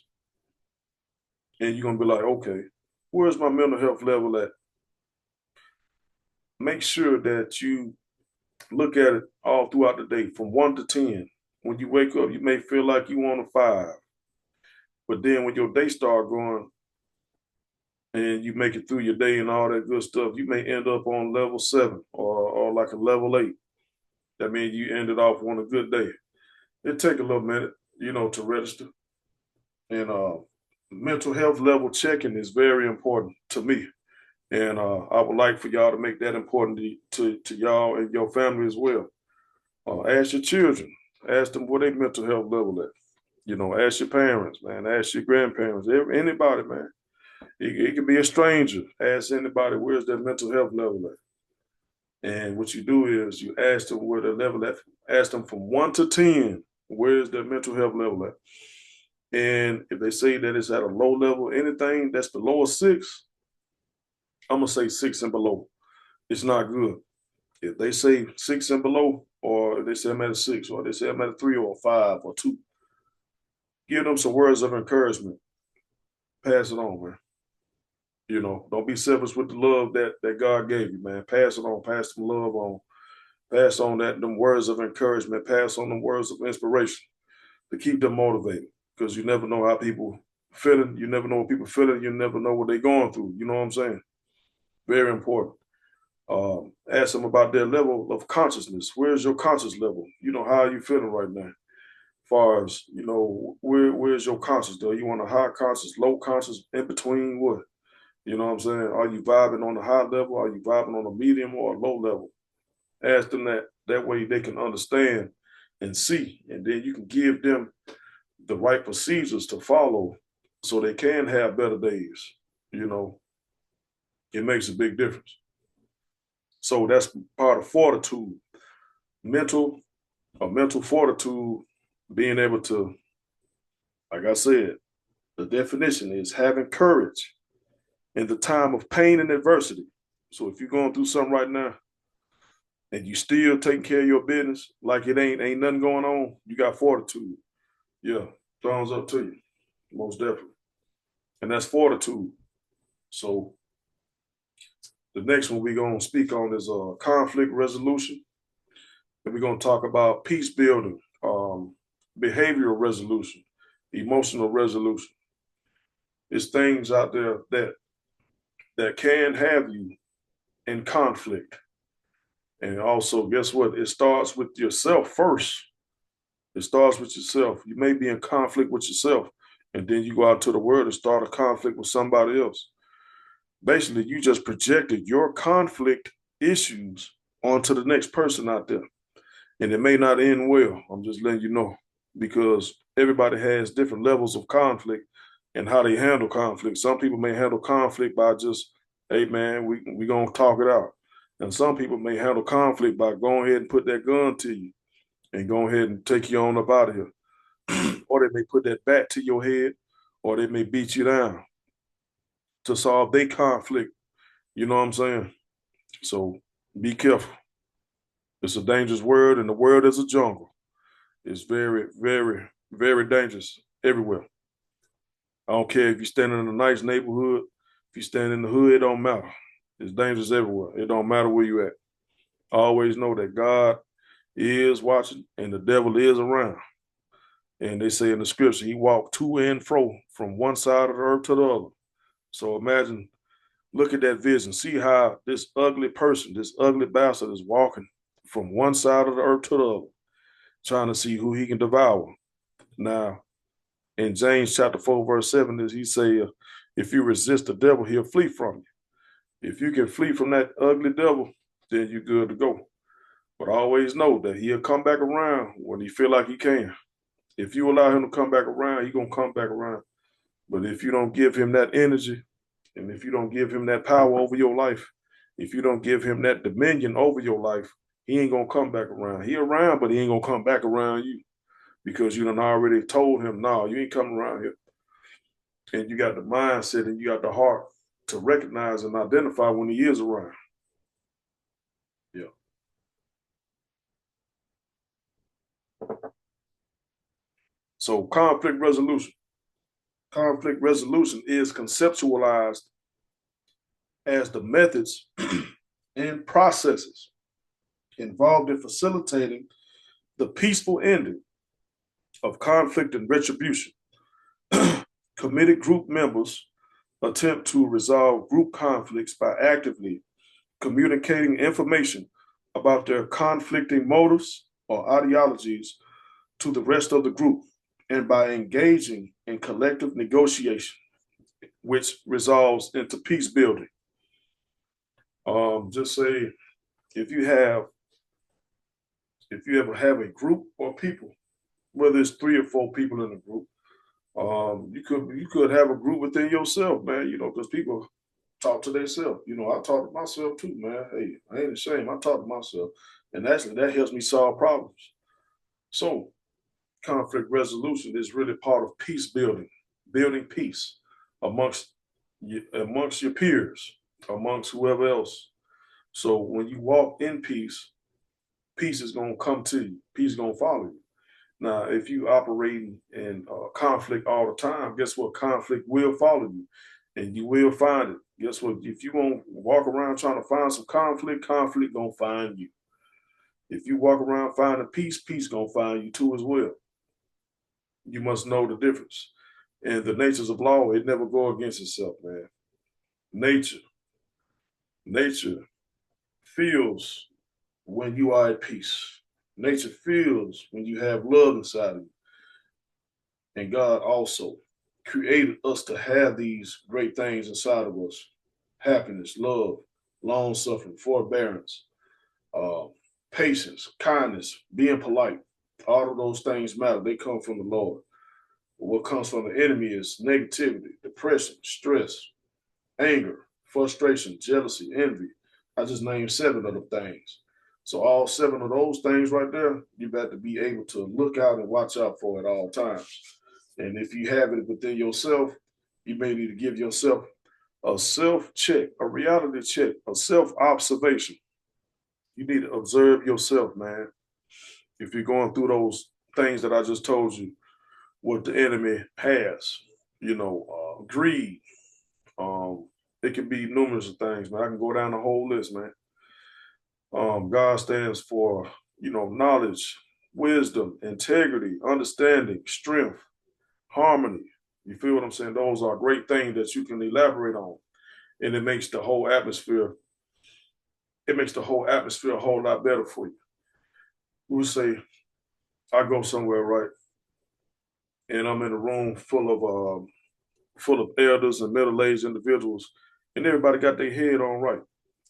[SPEAKER 2] and you're going to be like, okay, where's my mental health level at? Make sure that you look at it all throughout the day from 1 to 10. When you wake up, you may feel like you want a 5. But then when your day start going, and you make it through your day and all that good stuff, you may end up on level 7 or like a level 8. That means you ended off on a good day. It take a little minute, to register. And mental health level checking is very important to me. And I would like for y'all to make that important to y'all and your family as well. Ask your children, ask them what their mental health level at. Ask your parents, man, ask your grandparents, anybody, man. It can be a stranger. Ask anybody where's their mental health level at. And what you do is you ask them where their level at. Ask them from 1 to 10, where's their mental health level at. And if they say that it's at a low level, anything that's below a 6, I'm gonna say 6 and below. It's not good. If they say 6 and below, or if they say I'm at a 6, or they say I'm at a 3 or a 5 or 2, give them some words of encouragement. Pass it on, man. Don't be selfish with the love that God gave you, man. Pass it on, pass some love on, pass on them words of encouragement, pass on them words of inspiration to keep them motivated. Because you never know how people feeling, you never know what people feeling, you never know what they're going through. You know what I'm saying? Very important. Ask them about their level of consciousness. Where's your conscious level? How are you feeling right now? As far as, where's your conscious? Do you want a high conscious, low conscious, in between what? You know what I'm saying? Are you vibing on a high level? Are you vibing on a medium or a low level? Ask them that. That way they can understand and see. And then you can give them the right procedures to follow so they can have better days. It makes a big difference. So that's part of fortitude. Mental fortitude, being able to, like I said, the definition is having courage in the time of pain and adversity. So if you're going through something right now and you still taking care of your business like it ain't nothing going on, you got fortitude. Yeah, thumbs up to you, most definitely. And that's fortitude. So the next one we're going to speak on is conflict resolution. And we're going to talk about peace building, behavioral resolution, emotional resolution. It's things out there that can have you in conflict. And also, guess what? It starts with yourself first. It starts with yourself. You may be in conflict with yourself, and then you go out to the world and start a conflict with somebody else. Basically, you just projected your conflict issues onto the next person out there. And it may not end well. I'm just letting you know, because everybody has different levels of conflict and how they handle conflict. Some people may handle conflict by just, hey man, we gonna talk it out. And some people may handle conflict by going ahead and put that gun to you and go ahead and take you on up out of here. Or they may put that bat to your head, or they may beat you down to solve their conflict. You know what I'm saying? So be careful. It's a dangerous world, and the world is a jungle. It's very, very, very dangerous everywhere. I don't care if you're standing in a nice neighborhood. If you stand in the hood, it don't matter. It's dangerous everywhere. It don't matter where you at. Always know that God is watching and the devil is around. And they say in the scripture, he walked to and fro from one side of the earth to the other. So imagine, look at that vision. See how this ugly person, this ugly bastard is walking from one side of the earth to the other, trying to see who he can devour. Now, in James chapter 4, verse 7, he say, if you resist the devil, he'll flee from you. If you can flee from that ugly devil, then you're good to go. But always know that he'll come back around when he feel like he can. If you allow him to come back around, he's going to come back around. But if you don't give him that energy, and if you don't give him that power over your life, if you don't give him that dominion over your life, he ain't going to come back around. He around, but he ain't going to come back around you because you done already told him, no, you ain't coming around here. And you got the mindset and you got the heart to recognize and identify when he is around. Yeah. So conflict resolution. Conflict resolution is conceptualized as the methods and processes involved in facilitating the peaceful ending of conflict and retribution. Committed group members attempt to resolve group conflicts by actively communicating information about their conflicting motives or ideologies to the rest of the group, and by engaging in collective negotiation, which resolves into peace building. Just say if you ever have a group or people, whether it's 3 or 4 people in a group, you could have a group within yourself, man. Because people talk to themselves. I talk to myself too, man. Hey, I ain't ashamed. I talk to myself, and actually that helps me solve problems. So conflict resolution is really part of peace building, building peace amongst your peers, amongst whoever else. So when you walk in peace, peace is gonna come to you. Peace is gonna follow you. Now, if you operate in conflict all the time, guess what? Conflict will follow you, and you will find it. Guess what? If you won't walk around trying to find some conflict, conflict gonna find you. If you walk around finding peace, peace gonna find you too as well. You must know the difference. And the natures of law, it never go against itself, man. Nature feels when you are at peace. Nature feels when you have love inside of you. And God also created us to have these great things inside of us: happiness, love, long suffering, forbearance, uh, patience, kindness, being polite. All of those things matter. They come from the Lord. But what comes from the enemy is negativity, depression, stress, anger, frustration, jealousy, envy. I just named 7 of the things. So all 7 of those things right there, you got to be able to look out and watch out for at all times. And if you have it within yourself, you may need to give yourself a self-check, a reality check, a self-observation. You need to observe yourself, man. If you're going through those things that I just told you, what the enemy has, greed. It can be numerous of things, man. I can go down the whole list, man. God stands for, knowledge, wisdom, integrity, understanding, strength, harmony. You feel what I'm saying? Those are great things that you can elaborate on. And it makes the whole atmosphere a whole lot better for you. We'll say I go somewhere, right? And I'm in a room full of elders and middle-aged individuals, and everybody got their head on right.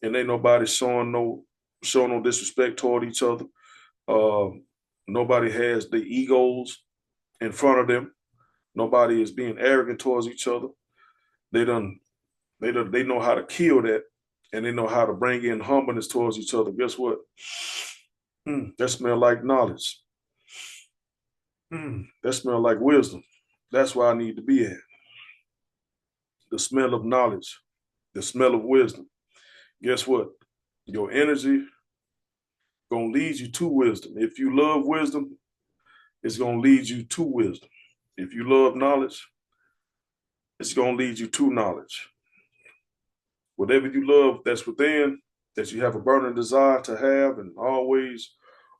[SPEAKER 2] And ain't nobody showing no disrespect toward each other. Nobody has the egos in front of them. Nobody is being arrogant towards each other. They know how to kill that, and they know how to bring in humbleness towards each other. Guess what? That smell like knowledge. That smell like wisdom. That's where I need to be at. The smell of knowledge, the smell of wisdom. Guess what? Your energy gonna lead you to wisdom. If you love wisdom, it's gonna lead you to wisdom. If you love knowledge, it's gonna lead you to knowledge. Whatever you love that's within, that you have a burning desire to have and always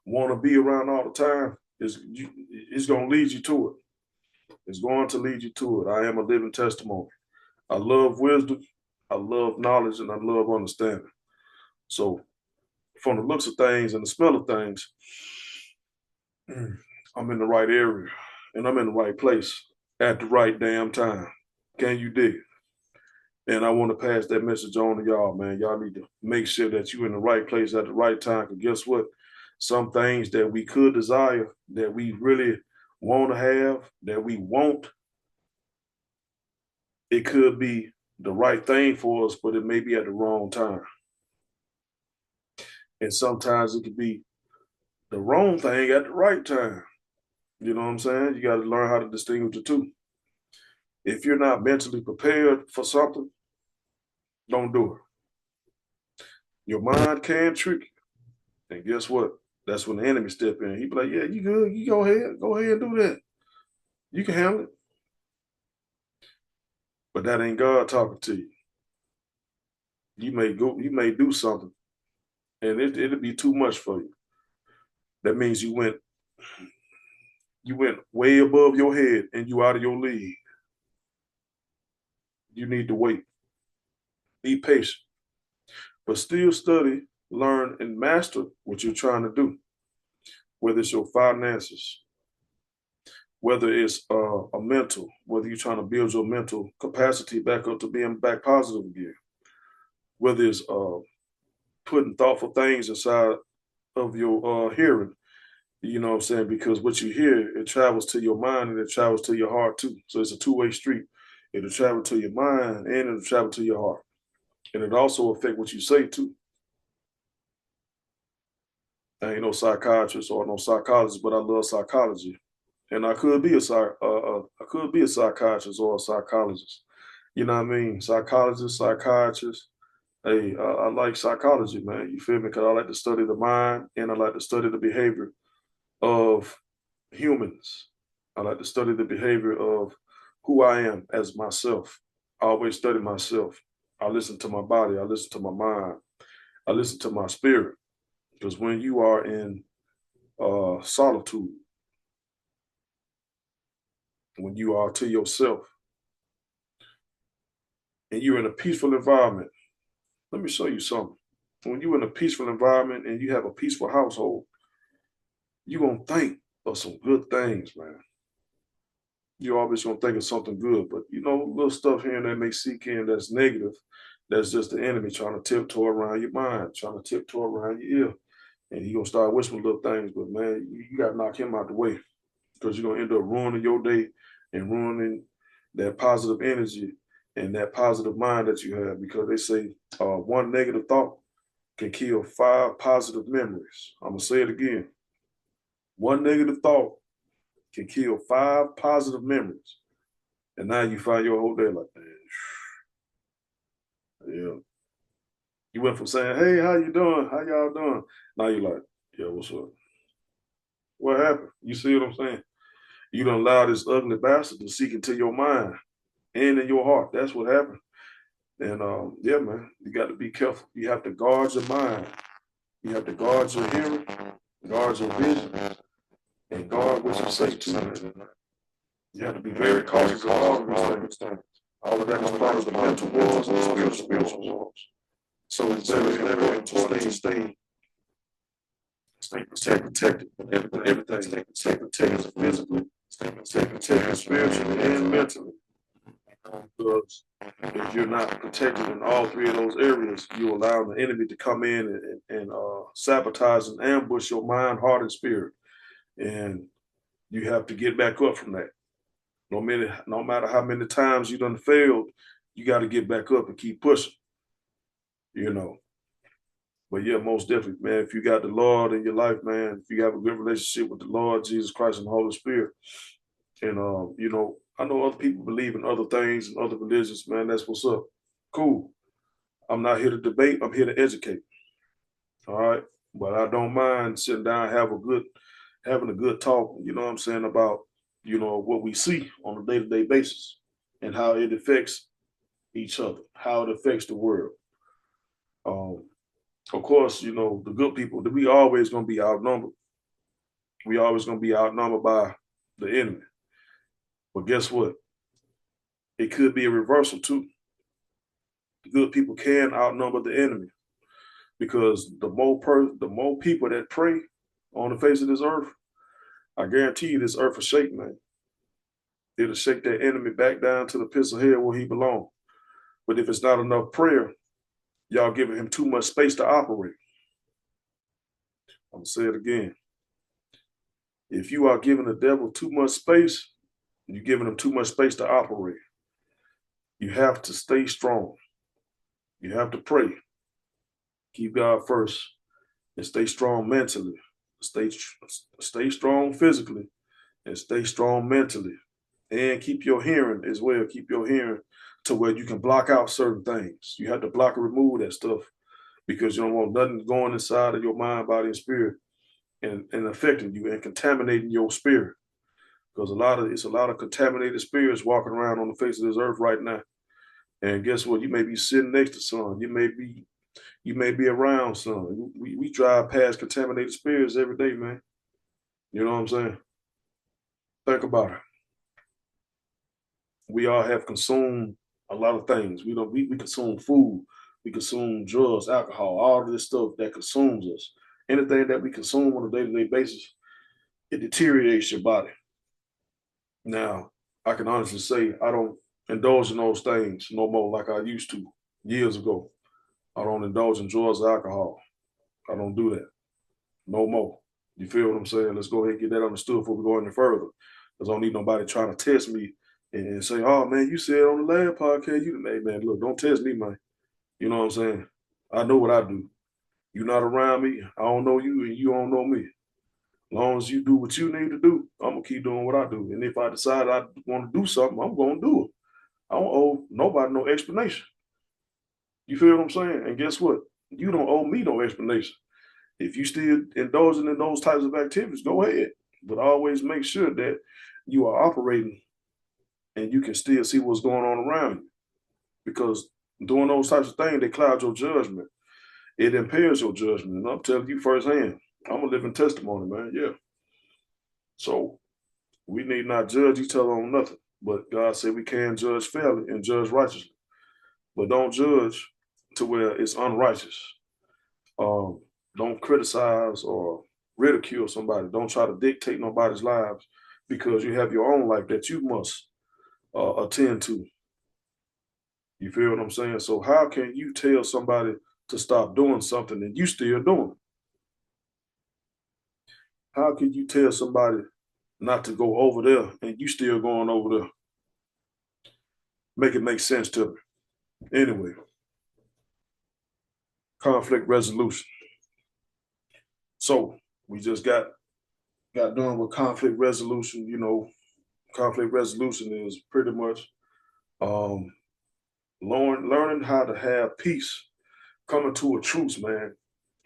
[SPEAKER 2] want to be around all the time, it's gonna lead you to it. It's going to lead you to it. I am a living testimony. I love wisdom, I love knowledge, and I love understanding. So from the looks of things and the smell of things, I'm in the right area and I'm in the right place at the right damn time. Can you dig it? And I want to pass that message on to y'all, man. Y'all need to make sure that you're in the right place at the right time. Because guess what? Some things that we could desire, that we really want to have, that we want, it could be the right thing for us, but it may be at the wrong time. And sometimes it could be the wrong thing at the right time. You know what I'm saying? You got to learn how to distinguish the two. If you're not mentally prepared for something, don't do it. Your mind can trick you. And guess what? That's when the enemy step in. He be like, yeah, you good. You go ahead and do that. You can handle it. But that ain't God talking to you. You may do something, and it'll be too much for you. That means you went way above your head and you out of your league. you need to wait. Be patient, but still study, learn, and master what you're trying to do, whether it's your finances, whether it's a mental, whether you're trying to build your mental capacity back up to being back positive again, whether it's putting thoughtful things inside of your hearing, you know what I'm saying? Because what you hear, it travels to your mind and it travels to your heart too. So it's a two-way street. It'll travel to your mind and it'll travel to your heart. And it also affect what you say too. I ain't no psychiatrist or no psychologist, but I love psychology. And I could be I could be a psychiatrist or a psychologist. You know what I mean? Psychologist, psychiatrist. Hey, I like psychology, man. You feel me? Because I like to study the mind and I like to study the behavior of humans. I like to study the behavior of who I am as myself. I always study myself. I listen to my body. I listen to my mind. I listen to my spirit. Because when you are in solitude, when you are to yourself, and you're in a peaceful environment, let me show you something. When you're in a peaceful environment and you have a peaceful household, you're going to think of some good things, man. You're always going to think of something good. But, you know, little stuff here and there may seek in that's negative. That's just the enemy trying to tiptoe around your mind, trying to tiptoe around your ear. And he's going to start whispering little things. But, man, you got to knock him out the way because you're going to end up ruining your day and ruining that positive energy and that positive mind that you have. Because they say one negative thought can kill 5 positive memories. I'm going to say it again. One negative thought can kill 5 positive memories. And now you find your whole day like, man, yeah. You went from saying, hey, how you doing? How y'all doing? Now you're like, yeah, what's up? What happened? You see what I'm saying? You don't allow this ugly bastard to seek into your mind and in your heart. That's what happened. And yeah, man, you got to be careful. You have to guard your mind. You have to guard your hearing, guard your vision, and guard what you say too, man. You have to be very cautious of all of these things. All of that is part of the mental wars and the spiritual wars. So it's very important to stay protected. Everything stay protected physically, stay protected spiritually and mentally. Because if you're not protected in all 3 of those areas, you allow the enemy to come in and sabotage and ambush your mind, heart, and spirit. And you have to get back up from that. No matter how many times you done failed, you got to get back up and keep pushing, you know. But yeah, most definitely, man, if you got the Lord in your life, man, if you have a good relationship with the Lord, Jesus Christ, and the Holy Spirit, and, you know, I know other people believe in other things and other religions, man, that's what's up. Cool. I'm not here to debate, I'm here to educate. All right. But I don't mind sitting down, having a good talk, you know what I'm saying, about, you know, what we see on a day-to-day basis and how it affects each other, how it affects the world. Of course, you know, the good people, we always gonna be outnumbered. We always gonna be outnumbered by the enemy. But guess what? It could be a reversal too. The good people can outnumber the enemy because the more people that pray on the face of this earth, I guarantee you this earth will shake, man. It'll shake that enemy back down to the pits of hell where he belongs. But if it's not enough prayer, y'all giving him too much space to operate. I'm gonna say it again. If you are giving the devil too much space, you're giving him too much space to operate. You have to stay strong. You have to pray. Keep God first and stay strong mentally. Stay strong physically and stay strong mentally. And keep your hearing as well. Keep your hearing to where you can block out certain things. You have to block and remove that stuff because you don't want nothing going inside of your mind, body, and spirit and affecting you and contaminating your spirit. Because it's a lot of contaminated spirits walking around on the face of this earth right now. And guess what? You may be sitting next to some. You may be around some. We drive past contaminated spirits every day, man. You know what I'm saying? Think about it. We all have consumed a lot of things. We consume food, we consume drugs, alcohol, all of this stuff that consumes us. Anything that we consume on a day-to-day basis, it deteriorates your body. Now, I can honestly say I don't indulge in those things no more like I used to years ago. I don't indulge in drugs or alcohol. I don't do that no more. You feel what I'm saying? Let's go ahead and get that understood before we go any further. Because I don't need nobody trying to test me and say, oh man, you said on the last podcast, hey man, look, don't test me, man. You know what I'm saying? I know what I do. You're not around me. I don't know you and you don't know me. As long as you do what you need to do, I'm gonna keep doing what I do. And if I decide I want to do something, I'm gonna do it. I don't owe nobody no explanation. You feel what I'm saying? And guess what? You don't owe me no explanation. If you still indulging in those types of activities, go ahead. But always make sure that you are operating and you can still see what's going on around you. Because doing those types of things, they cloud your judgment. It impairs your judgment. And I'm telling you firsthand, I'm a living testimony, man. Yeah. So we need not judge each other on nothing. But God said we can judge fairly and judge righteously. But don't judge to where it's unrighteous. Don't criticize or ridicule somebody. Don't try to dictate nobody's lives because you have your own life that you must attend to. You feel what I'm saying? So how can you tell somebody to stop doing something and you still doing it? How can you tell somebody not to go over there and you still going over there? Make it make sense to me. Anyway, conflict resolution. So we just got done with conflict resolution. You know, conflict resolution is pretty much learning how to have peace, coming to a truce, man,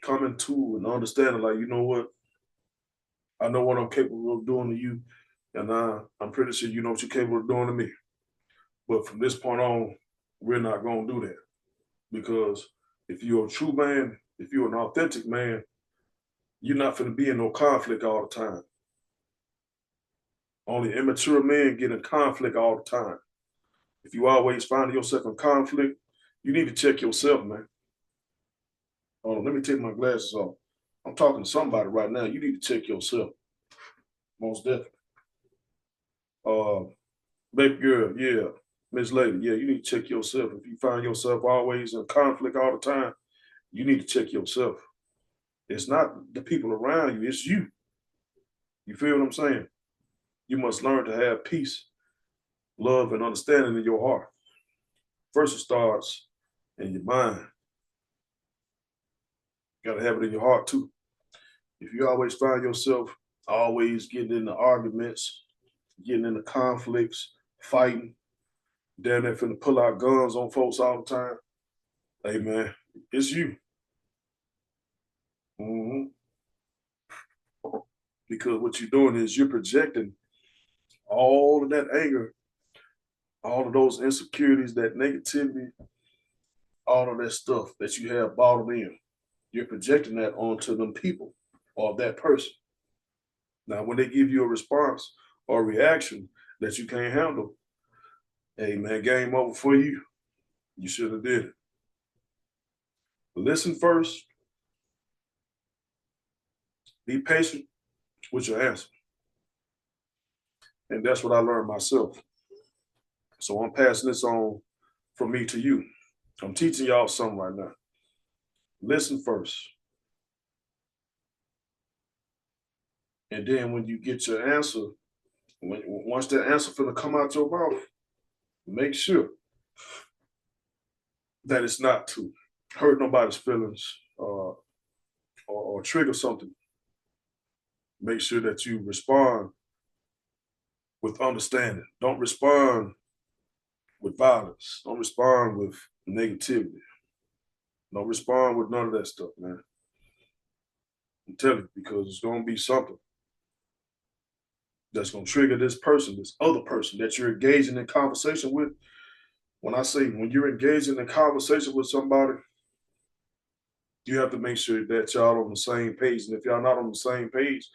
[SPEAKER 2] coming to an understanding. Like, you know what? I know what I'm capable of doing to you, and I'm pretty sure you know what you're capable of doing to me. But from this point on, we're not going to do that because if you're a true man, if you're an authentic man, you're not going to be in no conflict all the time. Only immature men get in conflict all the time. If you always find yourself in conflict, you need to check yourself, man. Hold on, let me take my glasses off. I'm talking to somebody right now. You need to check yourself. Most definitely. Baby girl, yeah. Miss Lady, yeah, you need to check yourself. If you find yourself always in conflict all the time, you need to check yourself. It's not the people around you, it's you. You feel what I'm saying? You must learn to have peace, love, and understanding in your heart. First, it starts in your mind. You got to have it in your heart, too. If you always find yourself always getting into arguments, getting into conflicts, fighting, down there finna pull out guns on folks all the time, hey, man, it's you. Mm-hmm. Because what you're doing is you're projecting all of that anger, all of those insecurities, that negativity, all of that stuff that you have bottled in. You're projecting that onto them people or that person. Now, when they give you a response or reaction that you can't handle, hey man, game over for you. You should have did it. Listen first. Be patient with your answer. And that's what I learned myself. So I'm passing this on from me to you. I'm teaching y'all something right now. Listen first. And then when you get your answer, once that answer finna come out your mouth, make sure that it's not to hurt nobody's feelings or trigger something. Make sure that you respond with understanding. Don't respond with violence. Don't respond with negativity. Don't respond with none of that stuff, man. I'm telling you, because it's going to be something that's going to trigger this person, this other person that you're engaging in conversation with. When I say when you're engaging in conversation with somebody, you have to make sure that y'all on the same page. And if y'all not on the same page,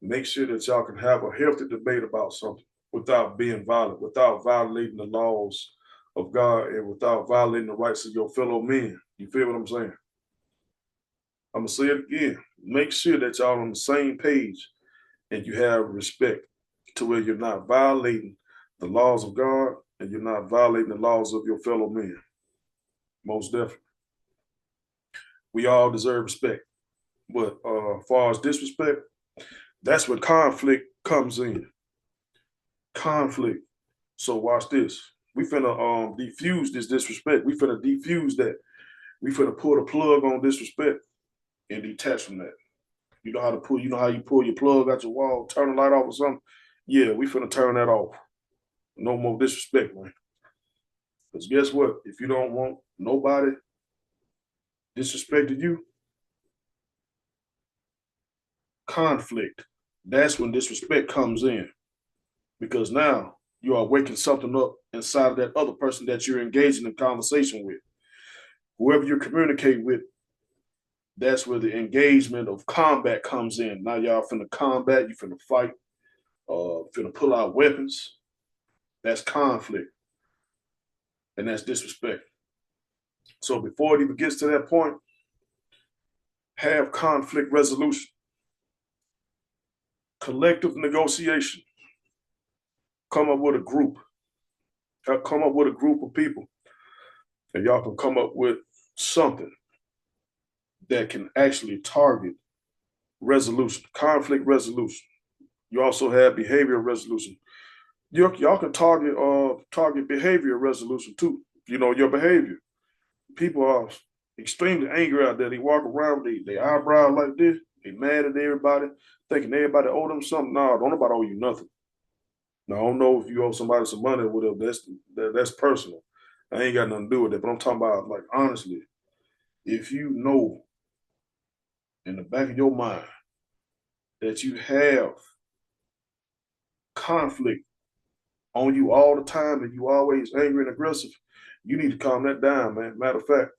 [SPEAKER 2] make sure that y'all can have a healthy debate about something without being violent, without violating the laws of God and without violating the rights of your fellow men. You feel what I'm saying? I'm gonna say it again. Make sure that y'all on the same page and you have respect to where you're not violating the laws of God and you're not violating the laws of your fellow men. Most definitely. We all deserve respect. But as far as disrespect, that's where conflict comes in. Conflict. So watch this. We finna defuse this disrespect. We finna defuse that. We finna pull the plug on disrespect and detach from that. You know how to pull, you know how you pull your plug out your wall, turn the light off or something? Yeah, we finna turn that off. No more disrespect, man. Because guess what? If you don't want nobody disrespecting you, conflict. That's when disrespect comes in. Because now you are waking something up inside of that other person that you're engaging in conversation with. Whoever you communicate with, that's where the engagement of combat comes in. Now y'all finna combat, you finna fight, finna pull out weapons. That's conflict. And that's disrespect. So before it even gets to that point, have conflict resolution, collective negotiation. Come up with a group. Come up with a group of people. And y'all can come up with something that can actually target resolution, conflict resolution. You also have behavioral resolution. Y'all can target behavior resolution too. You know, your behavior. People are extremely angry out there. They walk around with their eyebrow like this. They mad at everybody, thinking everybody owe them something. No, don't nobody owe you nothing. Now, I don't know if you owe somebody some money or whatever. That's personal. I ain't got nothing to do with that. But I'm talking about, like, honestly, if you know in the back of your mind that you have conflict on you all the time and you always angry and aggressive, you need to calm that down, man. Matter of fact,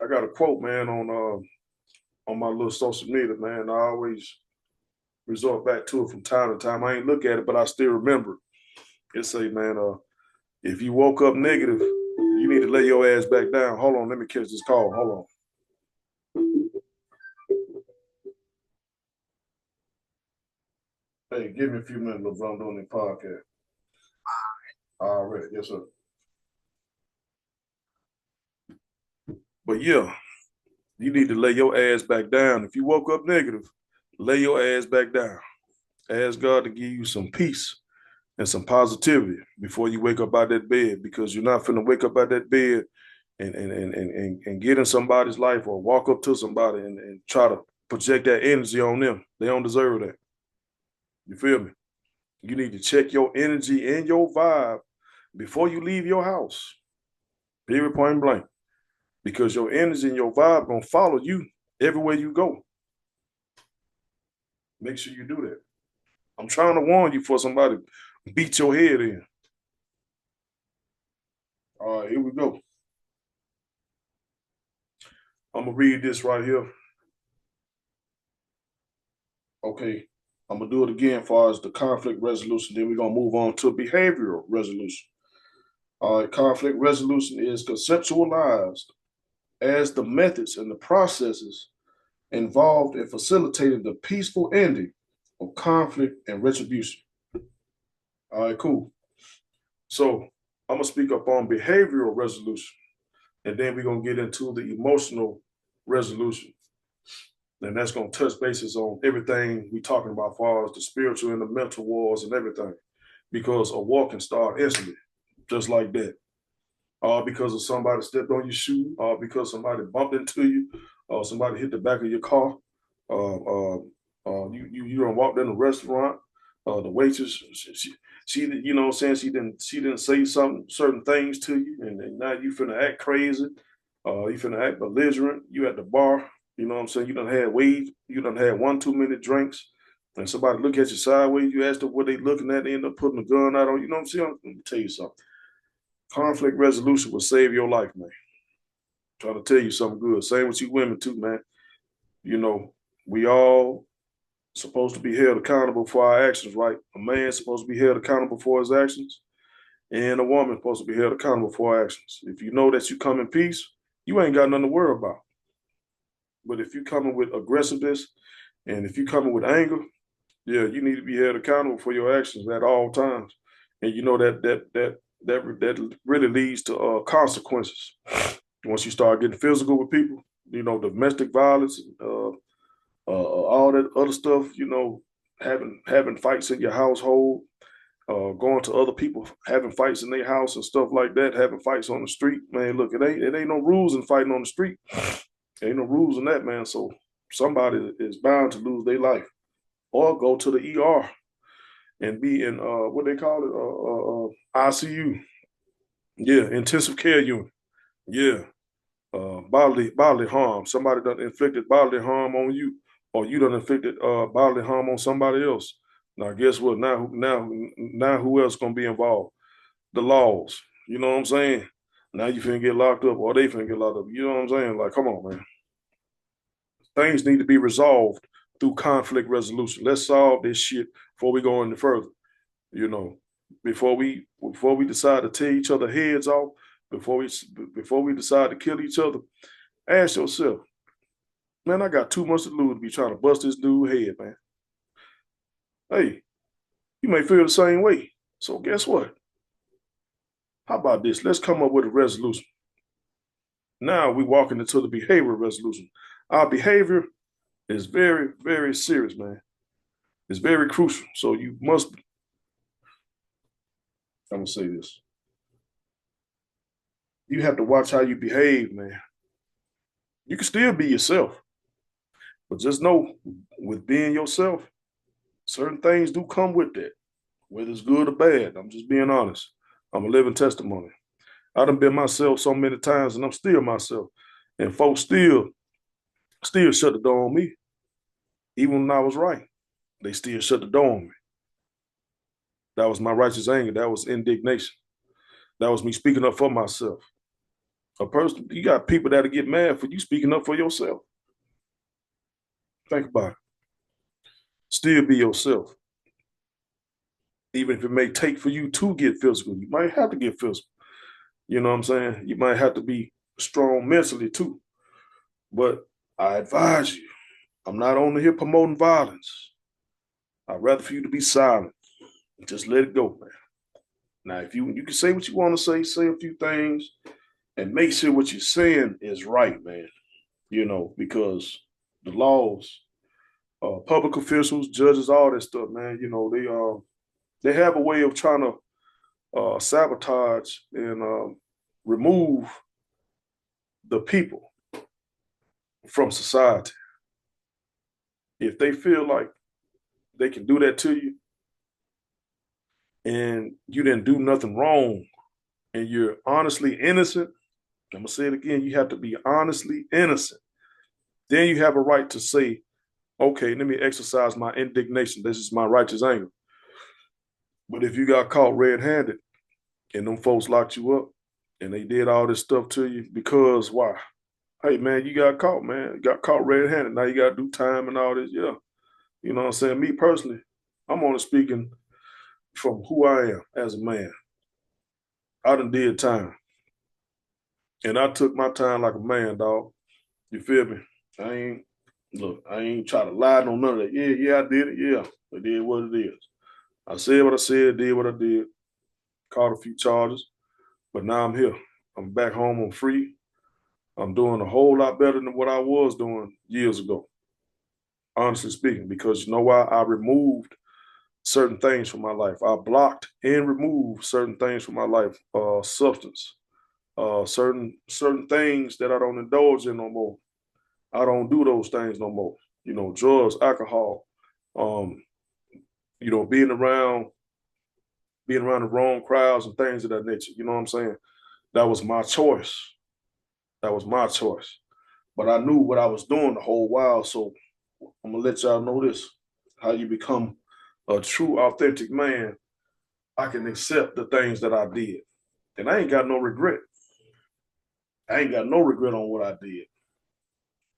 [SPEAKER 2] I got a quote, man, on my little social media, man. I always resort back to it from time to time. I ain't look at it, but I still remember. It say, man, if you woke up negative, you need to lay your ass back down. Hold on, let me catch this call. Hold on. Hey, give me a few minutes, little bro. I'm doing the podcast. All right, yes, sir. But yeah, you need to lay your ass back down. If you woke up negative, lay your ass back down. Ask God to give you some peace and some positivity before you wake up out that bed, because you're not finna wake up out that bed and get in somebody's life or walk up to somebody and try to project that energy on them. They don't deserve that. You feel me? You need to check your energy and your vibe before you leave your house. Period, point blank. Because your energy and your vibe gonna follow you everywhere you go. Make sure you do that. I'm trying to warn you for somebody beat your head in. All right, here we go. I'm gonna read this right here. Okay, I'm gonna do it again as far as the conflict resolution. Then we're gonna move on to behavioral resolution. All right, conflict resolution is conceptualized as the methods and the processes involved in facilitating the peaceful ending of conflict and retribution. All right, cool. So I'm gonna speak up on behavioral resolution, and then we're gonna get into the emotional resolution. And that's gonna touch bases on everything we talking about, as far as the spiritual and the mental wars and everything. Because a war can start instantly, just like that. All because of somebody stepped on your shoe, or because somebody bumped into you, or somebody hit the back of your car. Uh, uh, you don't walk in the restaurant. The waitress, she you know what I'm saying, she didn't say some certain things to you, and now you finna act crazy. You finna act belligerent. You at the bar, you know what I'm saying. You done had weed. You done had one too many drinks, and somebody look at you sideways. You ask them what they looking at. They end up putting a gun out on you. Know what I'm saying? Let me tell you something. Conflict resolution will save your life, man. Trying to tell you something good. Same with you women too, man. You know, we all supposed to be held accountable for our actions, right? A man's supposed to be held accountable for his actions. And a woman supposed to be held accountable for her actions. If you know that you come in peace, you ain't got nothing to worry about. But if you coming with aggressiveness and if you coming with anger, yeah, you need to be held accountable for your actions at all times. And you know that really leads to consequences. Once you start getting physical with people, you know, domestic violence, all that other stuff, you know, having fights in your household, going to other people, having fights in their house and stuff like that, having fights on the street. Man, look, it ain't no rules in fighting on the street. Ain't no rules in that, man. So somebody is bound to lose their life or go to the ER and be in what they call it, ICU. Yeah, intensive care unit. Yeah, bodily harm. Somebody done inflicted bodily harm on you, or you done inflicted bodily harm on somebody else. Now, guess what? Now, who else gonna be involved? The laws. You know what I'm saying? Now you finna get locked up, or they finna get locked up. You know what I'm saying? Like, come on, man. Things need to be resolved through conflict resolution. Let's solve this shit before we go any further. You know, before we decide to tear each other heads off, before we decide to kill each other, ask yourself, man, I got too much to lose to be trying to bust this dude's head, man. Hey, you may feel the same way. So guess what? How about this? Let's come up with a resolution. Now we walking into the behavior resolution. Our behavior is very, very serious, man. It's very crucial. So you must, I'm gonna say this. You have to watch how you behave, man. You can still be yourself, but just know with being yourself, certain things do come with that, whether it's good or bad. I'm just being honest. I'm a living testimony. I done been myself so many times and I'm still myself. And folks still shut the door on me. Even when I was right, they still shut the door on me. That was my righteous anger. That was indignation. That was me speaking up for myself. A person, you got people that'll get mad for you speaking up for yourself. Think about it. Still be yourself. Even if it may take for you to get physical, you might have to get physical. You know what I'm saying? You might have to be strong mentally too. But I advise you, I'm not on here promoting violence. I'd rather for you to be silent. Just let it go, man. Now, if you can say what you want to say a few things, and make sure what you're saying is right, man. You know, because the laws, public officials, judges, all that stuff, man. You know, they have a way of trying to sabotage and remove the people from society. If they feel like they can do that to you and you didn't do nothing wrong and you're honestly innocent, I'm going to say it again, you have to be honestly innocent. Then you have a right to say, okay, let me exercise my indignation. This is my righteous anger. But if you got caught red-handed and them folks locked you up and they did all this stuff to you because why? Hey, man, you got caught, man. You got caught red-handed. Now you got to do time and all this. Yeah. You know what I'm saying? Me personally, I'm only speaking from who I am as a man. I done did time. And I took my time like a man, dog. You feel me? I ain't try to lie on none of that. Yeah, I did it. Yeah, I did what it is. I said what I said, did what I did, caught a few charges, but now I'm here. I'm back home. I'm free. I'm doing a whole lot better than what I was doing years ago, honestly speaking, because you know why? I removed certain things from my life. I blocked and removed certain things from my life, substance, certain things that I don't indulge in no more. I don't do those things no more. You know, drugs, alcohol, um, you know, being around the wrong crowds and things of that nature. You know what I'm saying? That was my choice. That was my choice. But I knew what I was doing the whole while. So I'm gonna let y'all know this: how you become a true, authentic man. I can accept the things that I did, and I ain't got no regret. I ain't got no regret on what I did.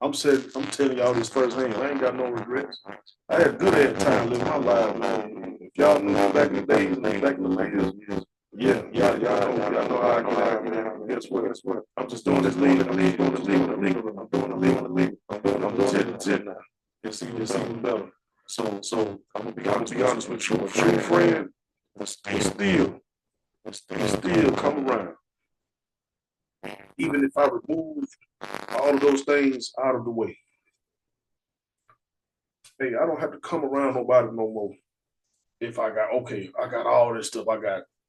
[SPEAKER 2] I'm telling y'all this firsthand. I ain't got no regrets. I had a good ass time living my life, man. If y'all knew back in the days, back in the years, Yeah, y'all know how I can, man. Guess what? I'm just doing this legal, I'm doing the legal, I'm the 10 now. It's even better. So I'm gonna be honest with you. A true friend will still come around. Even if I remove all of those things out of the way. Hey, I don't have to come around nobody no more. If I got all this stuff.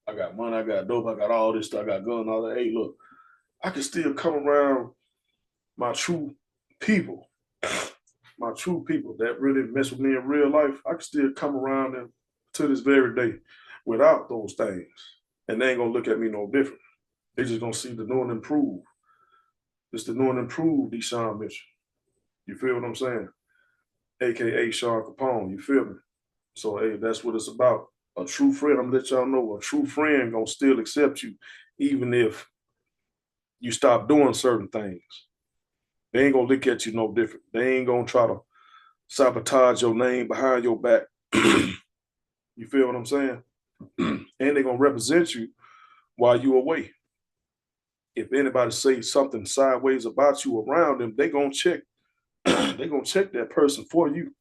[SPEAKER 2] I got money, I got dope, I got all this stuff, I got guns, all that. Hey, look, I can still come around my true people, that really mess with me in real life. I can still come around them to this very day without those things. And they ain't gonna look at me no different. They just gonna see the new and improved. It's the new and improved Deshaun Mitchell. You feel what I'm saying? AKA Sean Capone. You feel me? So hey, that's what it's about. A true friend, I'm gonna let y'all know, a true friend gonna still accept you, even if you stop doing certain things. They ain't gonna look at you no different. They ain't gonna try to sabotage your name behind your back. You feel what I'm saying? And they're gonna represent you while you away. If anybody say something sideways about you around them, they gonna check. They gonna check that person for you.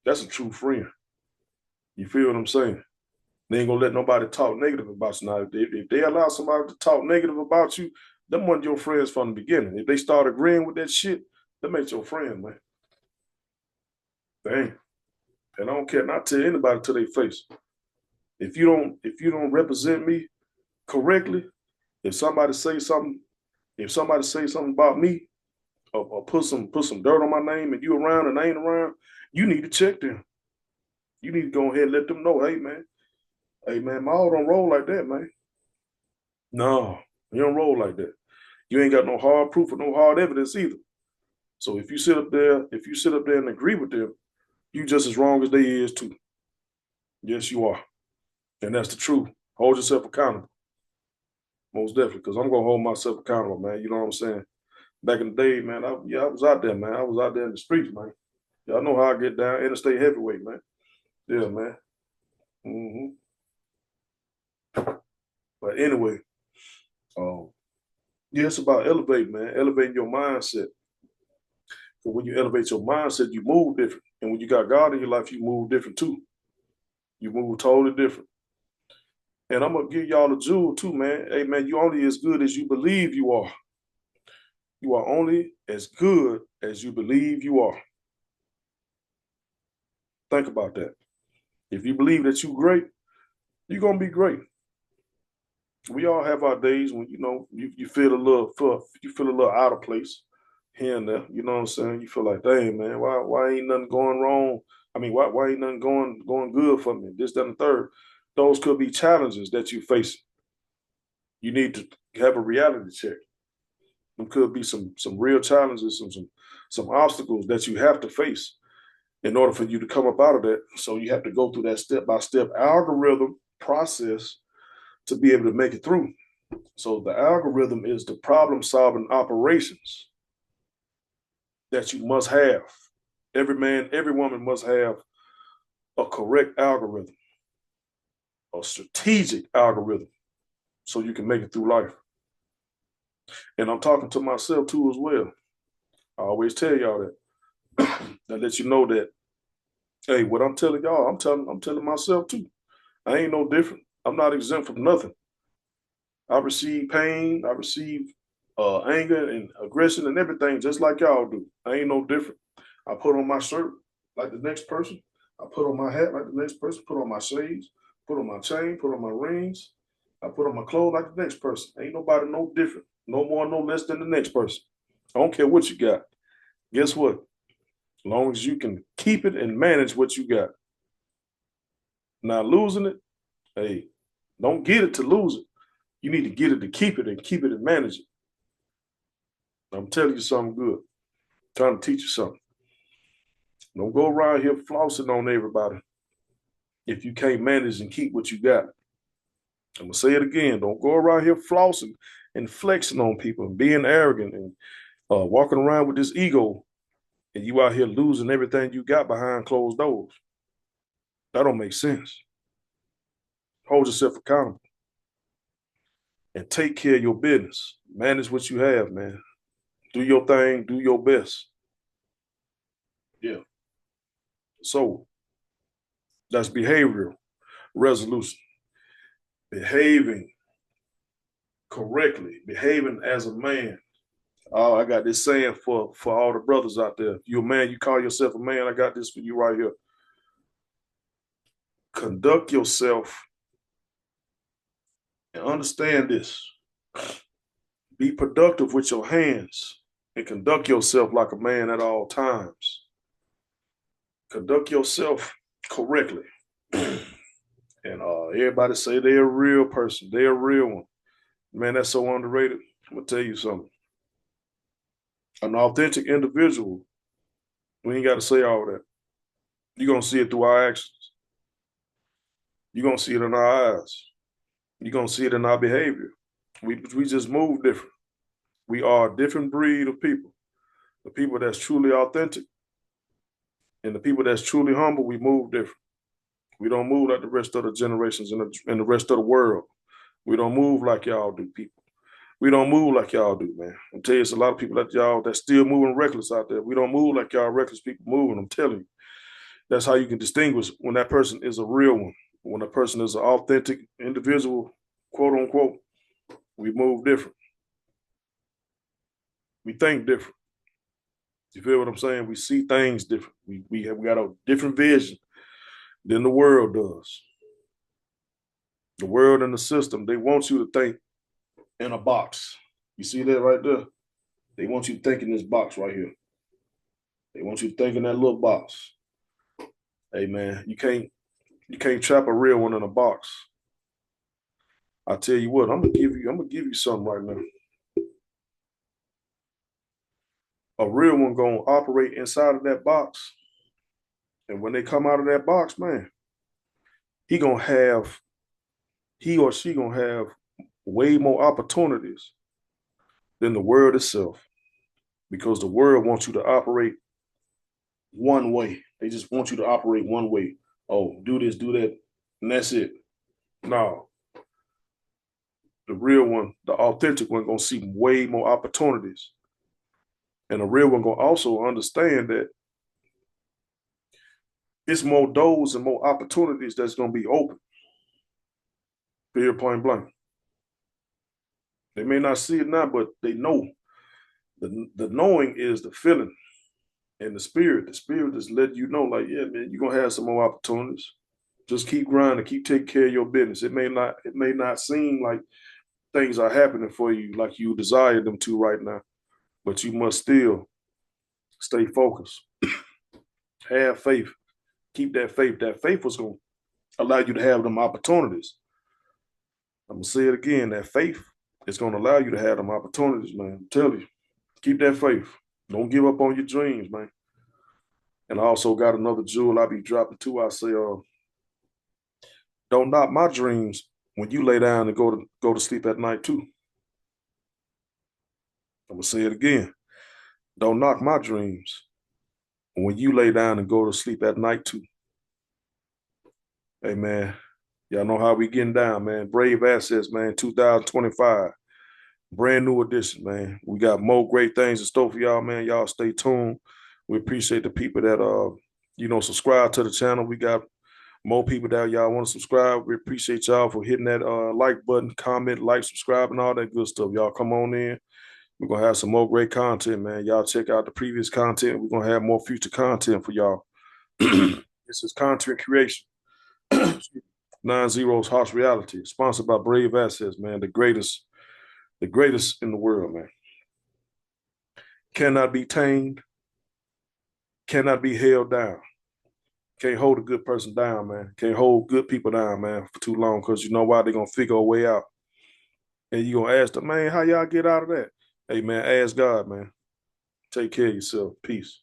[SPEAKER 2] That's a true friend. You feel what I'm saying? They ain't gonna let nobody talk negative about you. Now, if they allow somebody to talk negative about you, them weren't your friends from the beginning. If they start agreeing with that shit, them ain't your friend, man. Dang. And I don't care not to anybody to their face. If you don't represent me correctly, if somebody say something, about me, or put some dirt on my name and you around and I ain't around, you need to check them. You need to go ahead and let them know, hey man, my all don't roll like that, man. No, you don't roll like that. You ain't got no hard proof or no hard evidence either. So if you sit up there, and agree with them, you just as wrong as they is too. Yes, you are. And that's the truth. Hold yourself accountable. Most definitely, because I'm gonna hold myself accountable, man. You know what I'm saying? Back in the day, man, I was out there, man. I was out there in the streets, man. Y'all know how I get down, interstate heavyweight, man. Yeah, man. hmm But anyway, um, yeah, it's about elevating, man. Elevating your mindset. But when you elevate your mindset, you move different. And when you got God in your life, you move different too. You move totally different. And I'm gonna give y'all a jewel too, man. Hey, man, you only as good as you believe you are. You are only as good as you believe you are. Think about that. If you believe that you're great, you're gonna be great. We all have our days when you feel a little out of place here and there. You know what I'm saying? You feel like, dang man, why ain't nothing going wrong? I mean, why ain't nothing going good for me? This, that, and the third. Those could be challenges that you face. You need to have a reality check. There could be some real challenges, some obstacles that you have to face in order for you to come up out of that. So you have to go through that step-by-step algorithm process to be able to make it through. So the algorithm is the problem-solving operations that you must have. Every man, every woman must have a correct algorithm, a strategic algorithm, so you can make it through life. And I'm talking to myself too as well. I always tell y'all that. That lets you know that, hey, what I'm telling y'all, I'm telling myself too. I ain't no different. I'm not exempt from nothing. I receive pain. I receive anger and aggression and everything just like y'all do. I ain't no different. I put on my shirt like the next person. I put on my hat like the next person. Put on my shades. Put on my chain. Put on my rings. I put on my clothes like the next person. Ain't nobody no different. No more, no less than the next person. I don't care what you got. Guess what? As long as you can keep it and manage what you got. Not losing it, hey, don't get it to lose it. You need to get it to keep it and manage it. I'm telling you something good. I'm trying to teach you something. Don't go around here flossing on everybody if you can't manage and keep what you got. I'm gonna say it again. Don't go around here flossing and flexing on people and being arrogant and walking around with this ego, and you out here losing everything you got behind closed doors. That don't make sense. Hold yourself accountable. and take care of your business. Manage what you have, man. Do your thing, do your best. Yeah. So that's behavioral resolution. Behaving correctly, behaving as a man. Oh, I got this saying for all the brothers out there. If you're a man, you call yourself a man. I got this for you right here. Conduct yourself and understand this. Be productive with your hands and conduct yourself like a man at all times. Conduct yourself correctly. And everybody say they're a real person. They're a real one. Man, that's so underrated. I'm going to tell you something. An authentic individual, we ain't got to say all that. You're going to see it through our actions. You're going to see it in our eyes. You're going to see it in our behavior. We just move different. We are a different breed of people. The people that's truly authentic and the people that's truly humble, we move different. We don't move like the rest of the generations and the rest of the world. We don't move like y'all do, people. We don't move like y'all do, man. I'm telling you, it's a lot of people that y'all that's still moving reckless out there. We don't move like y'all reckless people moving. I'm telling you. That's how you can distinguish when that person is a real one. When a person is an authentic individual, quote unquote, we move different. We think different. You feel what I'm saying? We see things different. We have got a different vision than the world does. The world and the system, they want you to think in a box. You see that right there? They want you to think in this box right here. They want you to think in that little box. Hey man, you can't trap a real one in a box. I tell you what, I'm gonna give you something right now. A real one gonna operate inside of that box. And when they come out of that box, man, he or she gonna have way more opportunities than the world itself. Because the world wants you to operate one way. They just want you to operate one way. Oh, do this, do that, and that's it. No. The real one, the authentic one, gonna see way more opportunities. And the real one gonna also understand that it's more doors and more opportunities that's gonna be open. Period, point blank. They may not see it now, but they know. The knowing is the feeling and the spirit. The spirit is letting you know, like, yeah, man, you're gonna have some more opportunities. Just keep grinding, keep taking care of your business. It may not seem like things are happening for you like you desire them to right now, but you must still stay focused. Have faith. Keep that faith. That faith was gonna allow you to have them opportunities. I'm gonna say it again. That faith is gonna allow you to have them opportunities, man. I'm telling you. Keep that faith. Don't give up on your dreams, man. And I also got another jewel I be dropping too. I say, don't knock my dreams when you lay down and go to sleep at night too. I'm gonna say it again. Don't knock my dreams when you lay down and go to sleep at night too. Hey man, y'all know how we getting down, man. Brave Assets, man. 2025. Brand new edition, man. We got more great things in store for y'all, man. Y'all stay tuned. We appreciate the people that subscribe to the channel. We got more people that y'all want to subscribe. We appreciate y'all for hitting that like button, comment, like, subscribe, and all that good stuff. Y'all come on in. We're gonna have some more great content, man. Y'all check out the previous content. We're gonna have more future content for y'all. This is content creation. 9Zeros House Reality, sponsored by Brave Assets, man. The greatest in the world, man. Cannot be tamed, cannot be held down. Can't hold a good person down, man. Can't hold good people down, man, for too long, because you know why? They're going to figure a way out. And you're going to ask them, man, how y'all get out of that? Hey, man, ask God, man. Take care of yourself. Peace.